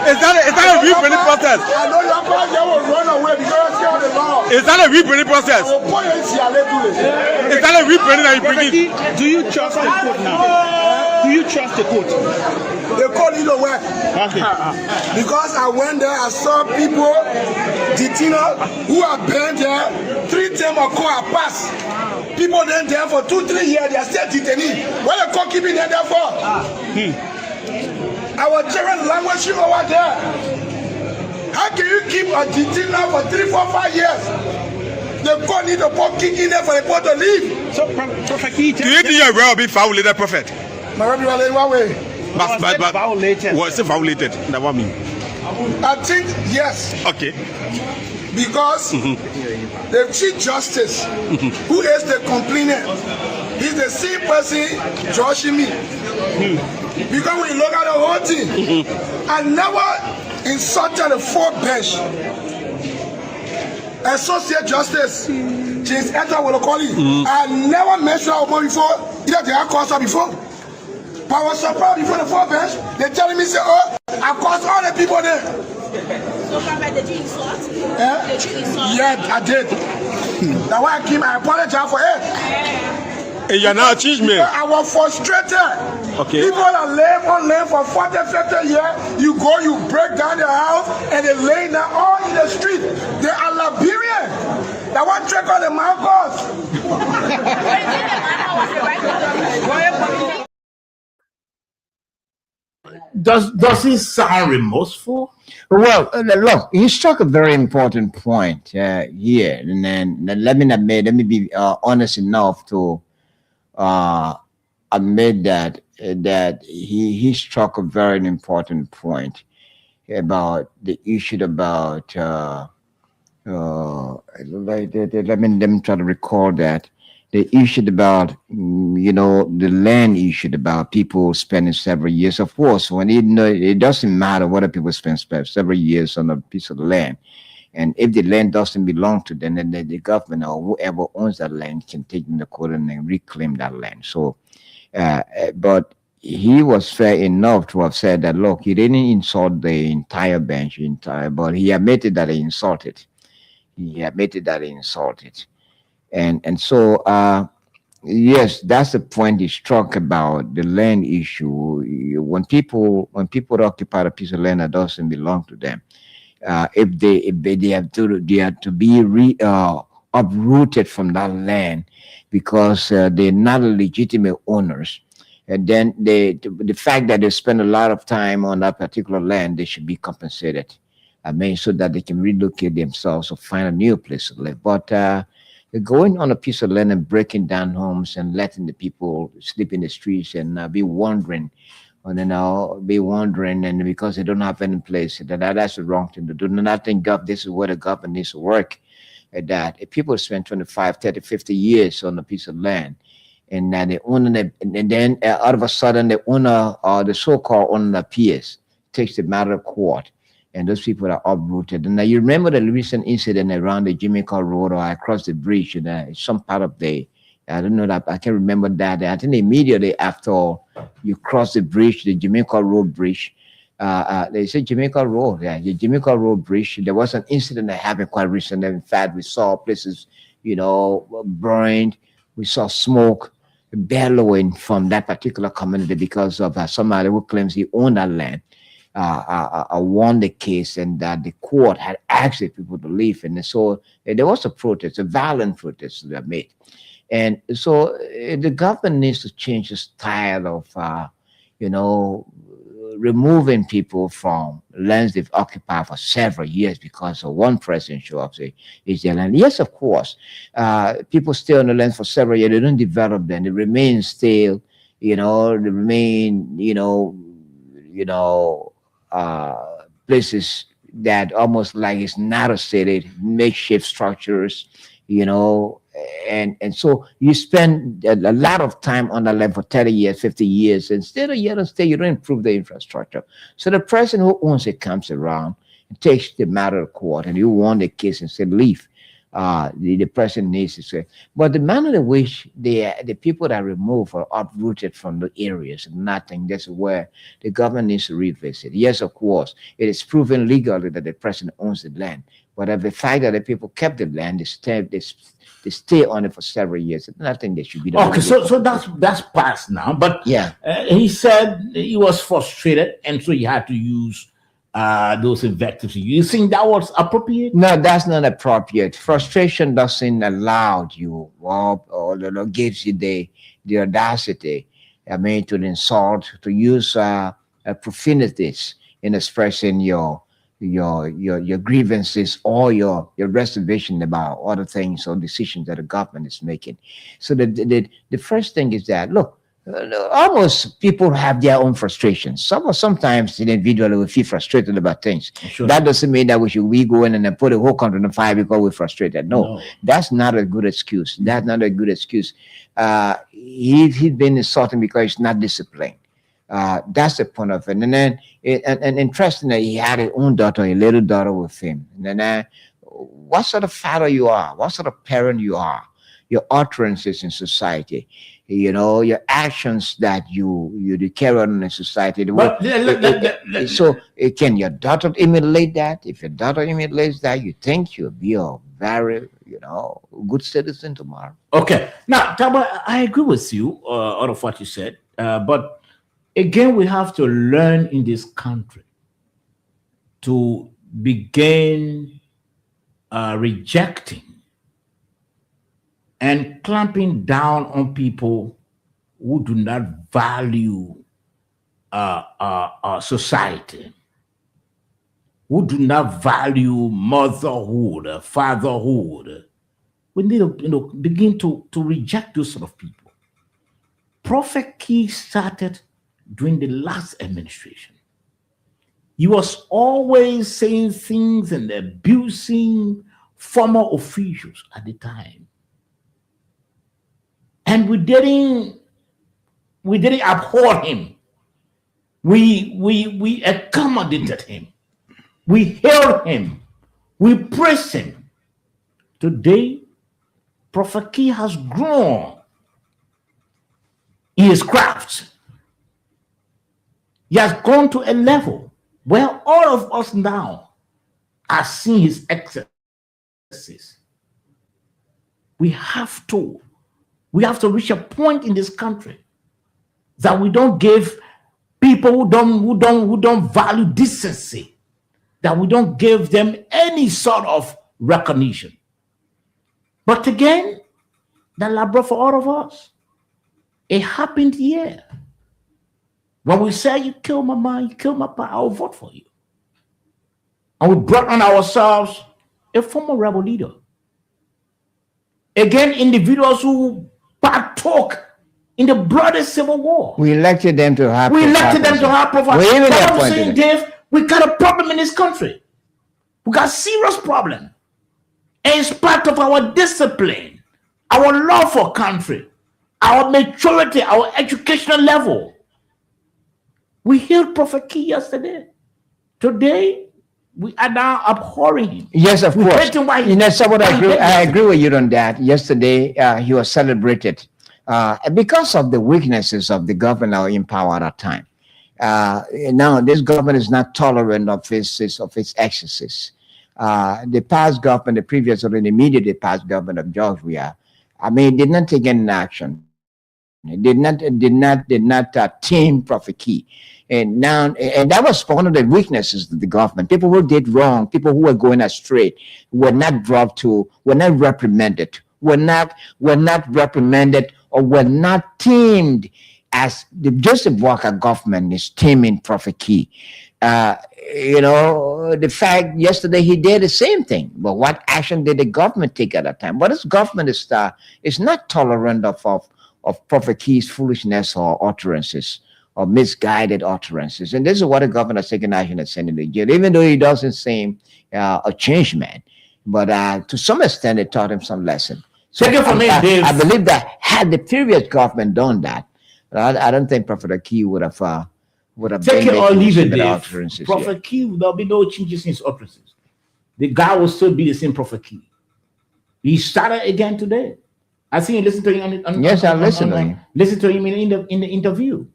is that a rebranding process? I know your father will run away because you're scared of the law. Is that a rebranding process? I will put you in Seattle too. Is that a rebranding that you bring Prophet in? Key, do you trust the court now? Do you trust the court? They call you the way. Okay. Because I went there, I saw people, detainers, who are been there, 3 times or I pass. People then there for 2-3 years, they are still detained. What the court keeping them there for? Our children language over there. How can you keep a detainer for 3, 4, 5 years? The court need to put kick in there for the court to leave. So, Prophet Key, Do you think your will be violated, Prophet? My brother, in one way. But violated. was it violated? That what I mean? I think yes. Okay. Because the Chief Justice, who is the complainant, he's the same person judging me. Because when you look at the whole thing, I never insulted the 4th bench. Associate Justice, James Edward will call it. I never mentioned her before, either they have caused her before. But I was surprised before the 4th bench, they telling me, say, oh, I caused all the people there. So, Prophet, did you insult? Did you insult? Yeah, I did. That's why I came, I apologize for it. And you're now a change man. I was frustrated. Okay. People that live on land for 40, 50 years, you go, you break down their house, and they lay down all in the street. They are Liberian. That one check on the Marcos. Does he sound remorseful? Well, look, you struck a very important point here, and then let me be honest enough to admit that he struck a very important point about the issue about let me try to recall that. The issue about, the land issue about people spending several years. Of course, when it doesn't matter whether people spend several years on a piece of land. And if the land doesn't belong to them, then the government or whoever owns that land can take them to court and then reclaim that land. So, but he was fair enough to have said that, look, he didn't insult the entire bench, but he admitted that he insulted. And so, yes, that's the point he struck about the land issue. When people occupy a piece of land that doesn't belong to them, if they have to be uprooted from that land because they're not legitimate owners, and then the fact that they spend a lot of time on that particular land, they should be compensated. I mean, so that they can relocate themselves or find a new place to live. But going on a piece of land and breaking down homes and letting the people sleep in the streets and be wandering, and be wandering, and because they don't have any place, that's the wrong thing to do. And I think this is where the government needs to work. That if people spend 25, 30, 50 years on a piece of land, and the owner, and then all of a sudden the owner or the so-called owner appears, takes the matter to court, and those people are uprooted. And now you remember the recent incident around the Jamaica Road or across the bridge, some part of the, I don't know that, I can't remember that. I think immediately after you cross the bridge, the Jamaica Road bridge, they say Jamaica Road, the Jamaica Road bridge, there was an incident that happened quite recently. In fact, we saw places, burned, we saw smoke bellowing from that particular community because of somebody who claims he owned that land. Won the case, and that the court had asked the people to leave, and so there was a protest, a violent protest that made, and so the government needs to change the style of, removing people from lands they've occupied for several years because of one president show up say is their land. Yes, of course, people stay on the land for several years, they don't develop them, they remain still, they remain, places that almost like it's not a city, makeshift structures, and so you spend a lot of time on the land for 30 years, 50 years, instead of you don't improve the infrastructure. So the person who owns it comes around and takes the matter to court, and you won the case and said leave. The person needs to say, but the manner in which the people that are removed are uprooted from the areas and nothing, that's where the government needs to revisit. Yes, of course, it is proven legally that the president owns the land, but the fact that the people kept the land, they stay on it for several years, nothing they should be done. Okay, so that's past now. But yeah, he said he was frustrated, and so he had to use those invectives. You think that was appropriate? No, that's not appropriate. Frustration doesn't allow you or gives you the audacity, to insult, to use profanities in expressing your grievances or your reservation about other things or decisions that the government is making. So the first thing is that, look, almost people have their own frustrations. Sometimes individually we feel frustrated about things. Sure. That doesn't mean that we go in and then put the whole country on the fire because we're frustrated. No, that's not a good excuse. That's not a good excuse. He's been insulting because he's not disciplined. That's the point of it. And then, and interestingly, he had his own daughter, a little daughter with him. And then, what sort of father you are, what sort of parent you are, your utterances in society, your actions that you carry on in society. So can your daughter emulate that? If your daughter emulates that, you think you'll be a very, good citizen tomorrow. Okay. Now, Taba, I agree with you, all of what you said. But again, we have to learn in this country to begin rejecting and clamping down on people who do not value society, who do not value motherhood, fatherhood. We need to begin to reject those sort of people. Prophet Key started during the last administration. He was always saying things and abusing former officials at the time. And we didn't abhor him. We accommodated him. We hailed him. We praised him. Today, Prophet Key has grown in his craft. He has gone to a level where all of us now are seeing his excesses. We have to reach a point in this country that we don't give people who don't value decency, that we don't give them any sort of recognition. But again, that labor for all of us. It happened here. When we say you kill my mom, you kill my pa, I'll vote for you. And we brought on ourselves a former rebel leader. again individuals who partook in the broader civil war. We elected them to have. We elected them to have profile. We even That's what I'm appointed saying, them. Dave. We got a problem in this country. We got serious problem. And it's part of our discipline, our love for country, our maturity, our educational level. We heard Prophet Key yesterday. Today, we are now abhorring him. Yes, of We course. hate him while You know, someone why he did I this. agree with you on that. Yesterday, he was celebrated because of the weaknesses of the governor in power at that time. Now, this government is not tolerant of its excesses. The past government, the previous or the immediately past government of Georgia, I mean, did not take any action. It did not tame Prophet Key. And now, and that was one of the weaknesses of the government. People who did wrong, people who were going astray, were not reprimanded, were not reprimanded, or were not tamed as the Joseph Walker government is taming Prophet Key. The fact yesterday he did the same thing, but what action did the government take at that time? But this government is not tolerant of Prophet Key's foolishness or utterances or misguided utterances. And this is what the governor is taking action and sending to jail, even though he doesn't seem a changed man. But to some extent, it taught him some lesson. So Take it from me, Dave. I believe that had the previous government done that, I don't think Prophet Key would have Take it or leave it, Dave. utterances. Prophet Key, there'll be no changes in his utterances. The guy will still be the same Prophet Key. He started again today. I think you listen to him. Yes, I listen to him. Listen to him in the interview.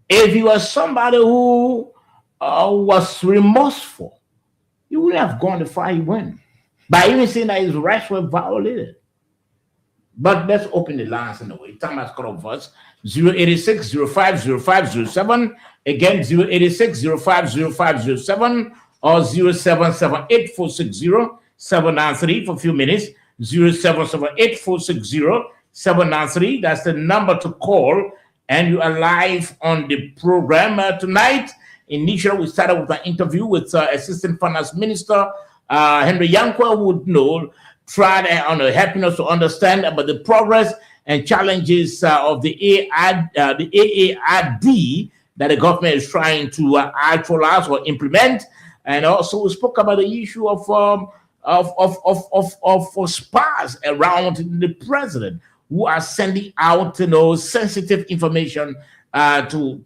If he was somebody who was remorseful, he wouldn't have gone the far he went by even saying that his rights were violated. But let's open the lines anyway. Time has cut off us. 086 050507. Again, 086 050507 or 0778 460 793 for a few minutes. 0778 460 793. That's the number to call. And you are live on the program tonight. Initially, we started with an interview with Assistant Finance Minister Henry Yankwa, who would tried helping us to understand about the progress and challenges of the AARD that the government is trying to actualize or implement. And also, we spoke about the issue of spies around the president who are sending out sensitive information to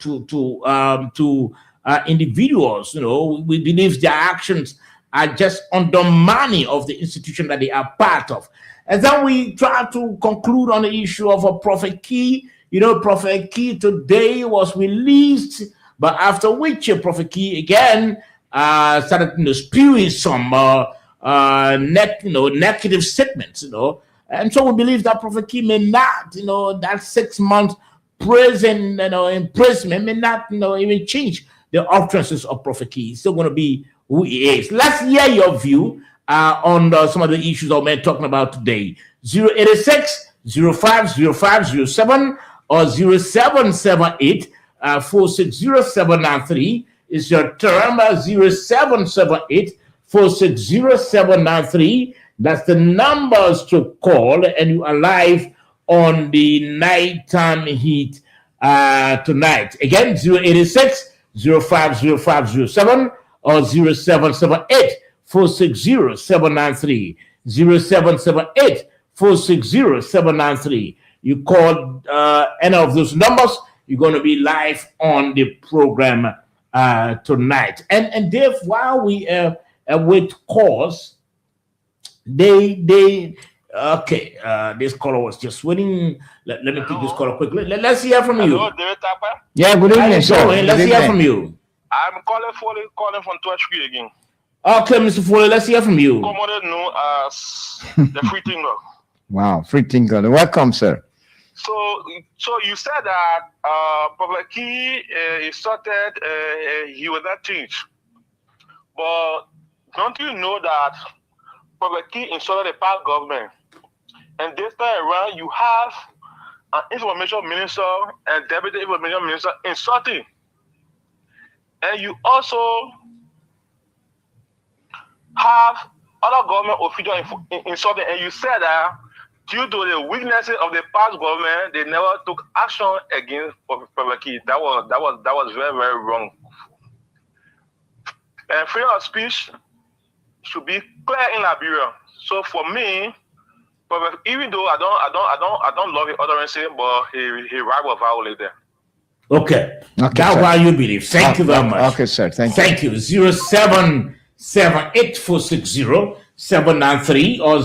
individuals. We believe their actions are just undermining of the institution that they are part of. And then we try to conclude on the issue of a Prophet Key. Prophet Key today was released, but after which Prophet Key again started spewing some negative statements, And so we believe that Prophet Key may not, that 6 month prison, imprisonment may not, even change the utterances of Prophet Key. He's still going to be who he is. Let's hear your view on some of the issues that we're talking about today. 086 050507 or 0778 460 793 is your term. 0778 460 793. That's the numbers to call, and you are live on the nighttime heat tonight. Again, 086 050507 or 0778 460 793. 0778 460 793. You call any of those numbers, you're going to be live on the program tonight. And Dave, while we await calls, this caller was just waiting. Let me take this caller quickly. Let's hear from you. Hello, David Tapa. Yeah, good evening, sir. Let's hear from you. I'm calling from Touchtree again. Okay, Mr. Foley, let's hear from you. Commonly known as the Free Tingle. Wow, Free Tingle. Welcome, sir. So you said that Prophet Key started, he was not changed. But don't you know that Prophet Key insulted the past government? And this time around, you have an information minister and deputy information minister insulting. And you also have other government officials insulting. And you said that due to the weaknesses of the past government, they never took action against Prophet Key. That was very, very wrong. And freedom of speech should be clear in Liberia. So for me, even though I don't love his utterances, but he right was violated. Okay. That's sir. why you believe. Thank you very much. Okay, sir. Thank you. Thank you. 0778-460-793 or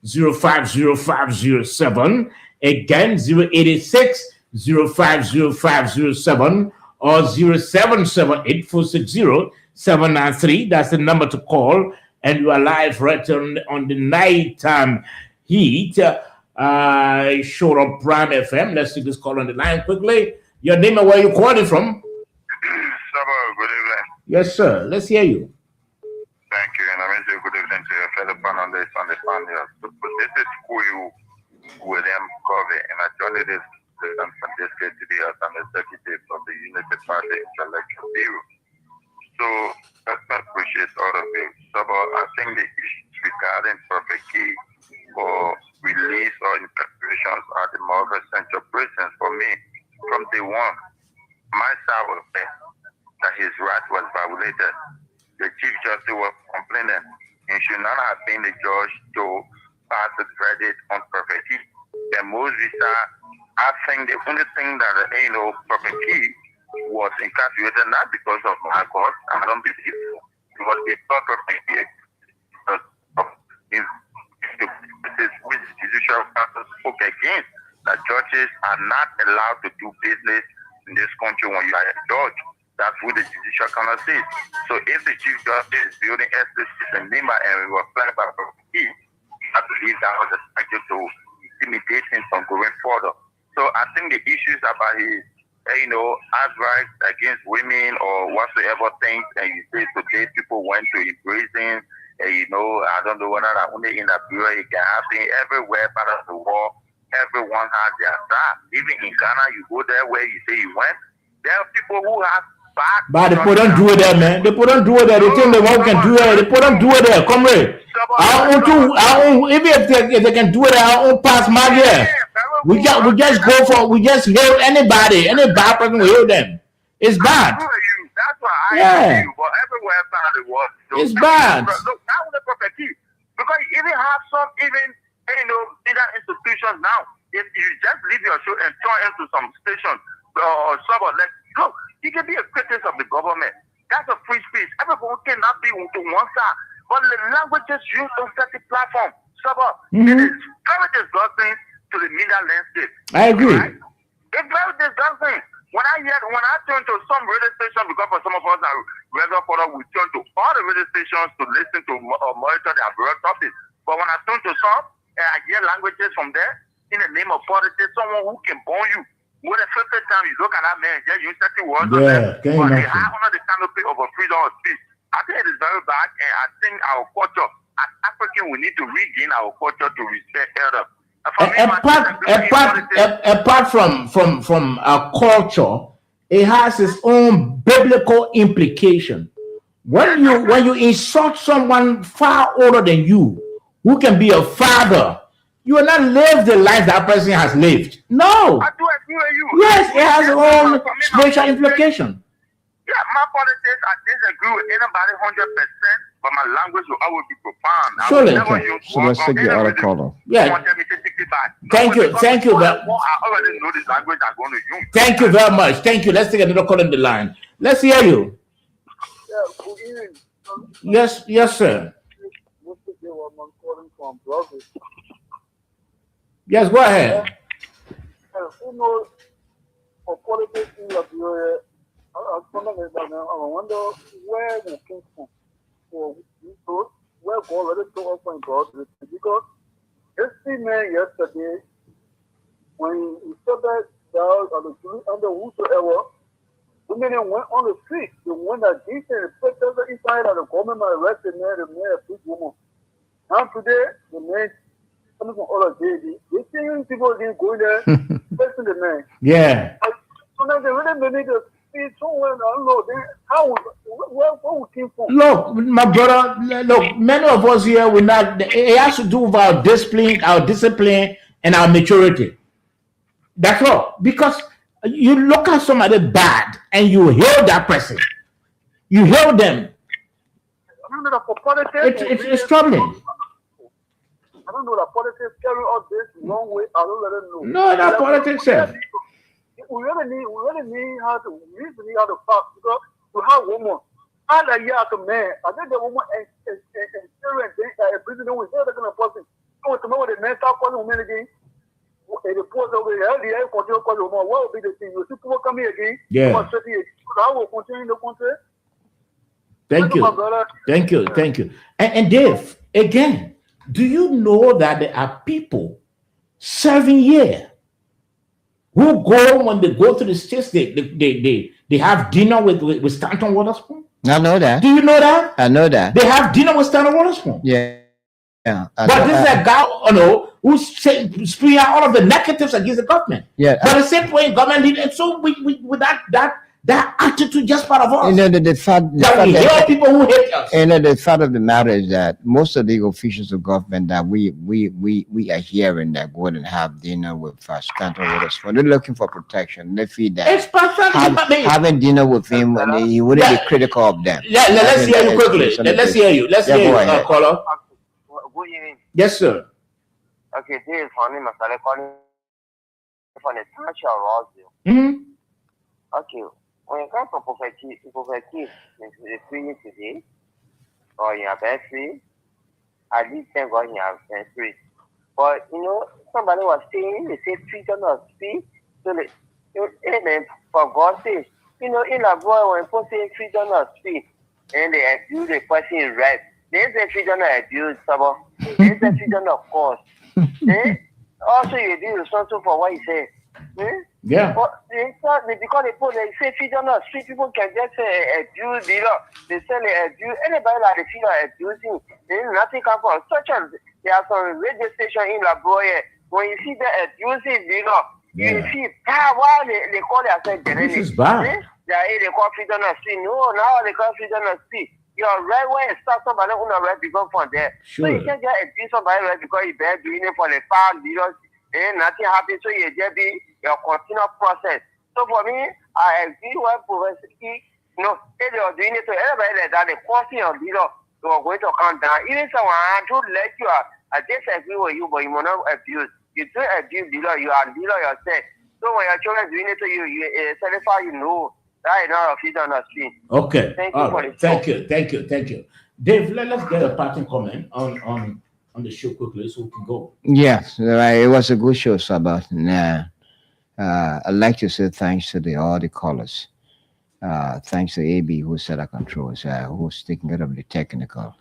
086-050507. Again, 086-050507 or 0778-460-793. That's the number to call. And you are live right on the nighttime heat. Show on Prime FM. Let's take this call on the line quickly. Your name and where you calling from? Good evening. Yes, sir. Let's hear you. Thank you. And I mean, good evening to your fellow panelists on the panel. This is William Covey, and I joined this president from this day today as an executive of the United Party Intellectual Bureau. So, I appreciate all of you. So, I think the issues regarding Prophet Key or release or incarcerations are the more essential presence for me. From day one, my side was there that his right was violated. The Chief Justice was complaining and should not have been the judge to pass the verdict on Prophet Key. And Moses, I think the only thing that, Prophet Key was incarcerated not because of my God, I don't believe it was because of the which the judicial council spoke against, that judges are not allowed to do business in this country when you are a judge. That's what the judicial council says. So if the Chief Justice is building SPCs in Lima and we were flagged by Prophet Key, I believe that was a factor to intimidate him from going further. So I think the issues about his outright against women or whatsoever things, and you say today people went to embrace him, I don't know whether that only in Liberia, it can happen everywhere part of the world. Everyone has their side. Even in Ghana, you go there where you say you went, there are people who have bad. But the people don't do it there, man. The people don't do it there. They think the one can do it. The people don't do it there. Come here. Even if they can do it, our own pass my there. We just hail anybody. Any bad person, we hail them. It's bad. That's why I Yeah. you, but everywhere around the world. It's bad. Look, that was the Prophet Key. Because you even have some bigger institutions now. If you just leave your show and turn into some station or someone like, look, you can be a critic of the government. That's a free speech. Everyone cannot be on one side. But the languages used on such a platform, it is very disgusting to the media landscape. I agree. Right? It's very disgusting. When I turn to some radio station, because for some of us are regular reporters, we turn to all the radio stations to listen to or monitor their various topics. But when I turn to some, and I hear languages from there, in the name of politics, someone who can burn you. What the first time you look at that man, yeah, you certain words on them, but they have under the canopy of a freedom of speech. I think it is very bad, and I think our culture, as African, we need to regain our culture to respect elders. Apart from our culture, it has its own biblical implication. When you insult someone far older than you, who can be a father, you will not live the life that person has lived. No. I do agree with you. Yes, it has its own spiritual implication. Yeah, my politics, I disagree with anybody 100%, but my language will always be profound. Surely. So let's take the other caller. Yeah. Thank you. I already know this language I'm going to use. Thank you very much. Thank you. Let's take another call on the line. Let's hear you. Yeah, good evening. Yes, sir. Yes, go ahead. For politics in Liberia, I wonder where we came from for those where God already told us when God did it. Because this man yesterday, when he said that the Jews and the whosoever, women went on the street, the one that did the protesters inside of the government arrested the man, a big woman. Now today, the man coming from all of day, they think people didn't go there, facing the man. Yeah. So now they really made it see somewhere, I don't know, then how where we came from? Look, my brother, look, many of us here, we're not, it has to do with our discipline, and our maturity. That's all. Because you look at somebody bad and you heal that person. You heal them. I don't know that for politics. It's troubling. I don't know that politics carry us this long way. I don't let them know. No, that politics, sir. We really need how to fight because we have women. I like you as a man. I think the woman experience a president with the kind of person. So tomorrow the men start calling women again. The post over here, the air continue calling women. What will be the thing? You see people come here again. Yeah. I will continue in the country. Thank you. And Dave, again, do you know that there are people serving here who go, when they go to the states, they have dinner with Stanton Waterspoon? I know that. Do you know that? I know that. They have dinner with Stanton Waterspoon. Yeah. But this is a guy, who's spewing out all of the negatives against the government. Yeah. But the same way government leaders, so with that attitude just part of us. You know, the fact that we hear people who hate us. You know, the fact of the matter is that most of the officials of government that we are hearing that go and have dinner with Stanton Waterspoon, they're looking for protection. They feel that it's having dinner with him, and he wouldn't be critical of them. Let's hear you quickly. Let's hear you. Let's hear you, caller. Good evening. Yes, sir. Okay, this is Honey Masale calling from the church of Roseville. Okay, when you come to prophecy is free today, or you have been free, at least thank God you have been free. But you know, somebody was saying, they say freedom of speech, so amen, for God's sake. You know, in a boy, when people say freedom of speech, and they abuse the person in right, there's a freedom of abuse, there's a freedom of cause. Also, you do something for what you say. Yeah. But because they say freedom of street, people can just abuse the law. They say they abuse anybody like they feel like abusing. Nothing comes from such as there are some radio station in La Boye. When you see the abusing the law, you see why they call themselves generic. This is bad. They call freedom of street. No, now they call freedom of street. You're right when you start somebody who not right because from there. Sure. So you can't just abuse somebody right because you been doing it for the past years and nothing happens. So you just be your continual process. So for me, I agree with Professor E. You know, if you're doing it to everybody like that, the question of leader, you are going to come down. Even someone to let you out, I disagree with you, but you will not abuse. You don't abuse leader, you are leader yourself. So when your children doing it to you, you satisfy you know. That is not a freedom of speech. Okay. Thank All you for right. the Thank you. Dave, let's get a parting comment on the show quickly so we can go. Yes, it was a good show, Sabbath. I'd like to say thanks to all the callers. Thanks to AB who set our controls, who's taking care of the technical.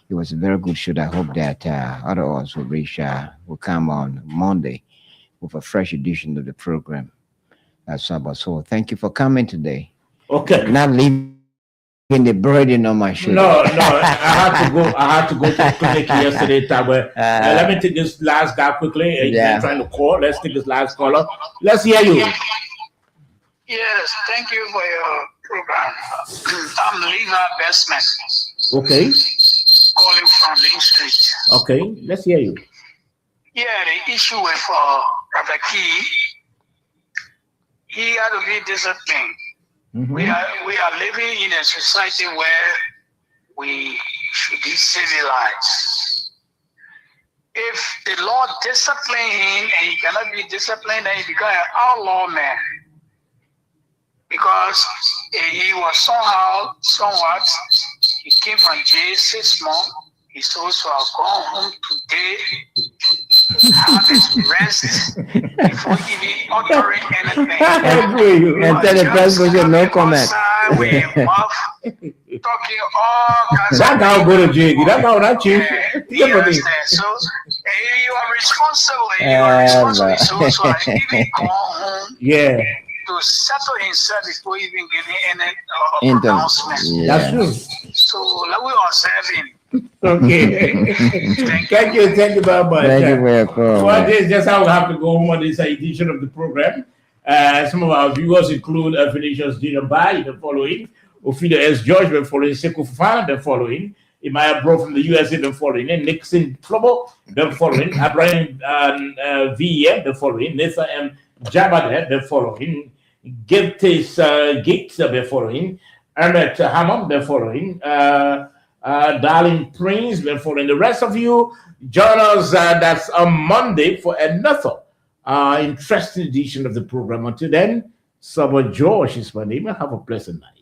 It was a very good show. I hope that other of us will come on Monday with a fresh edition of the program. Sabbath. So thank you for coming today. Okay. Not leaving the burden on my shoulder. No, I had to go to clinic yesterday, Tabe. Let me take this last guy quickly. You're trying to call. Let's take this last caller. Let's hear you. Yes, thank you for your program. I'm Levi Bestman. Okay. Calling from Lynn Street. Okay, let's hear you. Yeah, the issue with Brother Key, he had to be disciplined. We are living in a society where we should be civilized. If the Lord discipline him and he cannot be disciplined, then he becomes an outlaw man. Because he was somewhat, he came from jail 6 months. He's supposed to have gone home today, have his rest before even uttering anything. I agree. And tell the president no comment. Talking all kinds that guy will go to jail. That guy will not change. You understand? So you are responsible. You are responsible. So I even gone home. Yeah. To settle himself before even giving any announcement. Yeah. That's true. So let we observe him. Okay. Thank you very much. Thank you for your call. Well, this is just how we have to go home on this edition of the program. Some of our viewers include Vinicius Dinabai, the following. Ophelia S. George, the following. Sekou Fofana, the following. Imaya Bro from the USA, the following. And Nixon Flobo, the following. Abraham V.M., the following. Nathan M. Jabade, the following. Gates, the following. Emmett Hammond, the following. Darling Prince, the following. The rest of you, join us that's on Monday for another interesting edition of the program. Until then, Sabo George is my name. Have a pleasant night.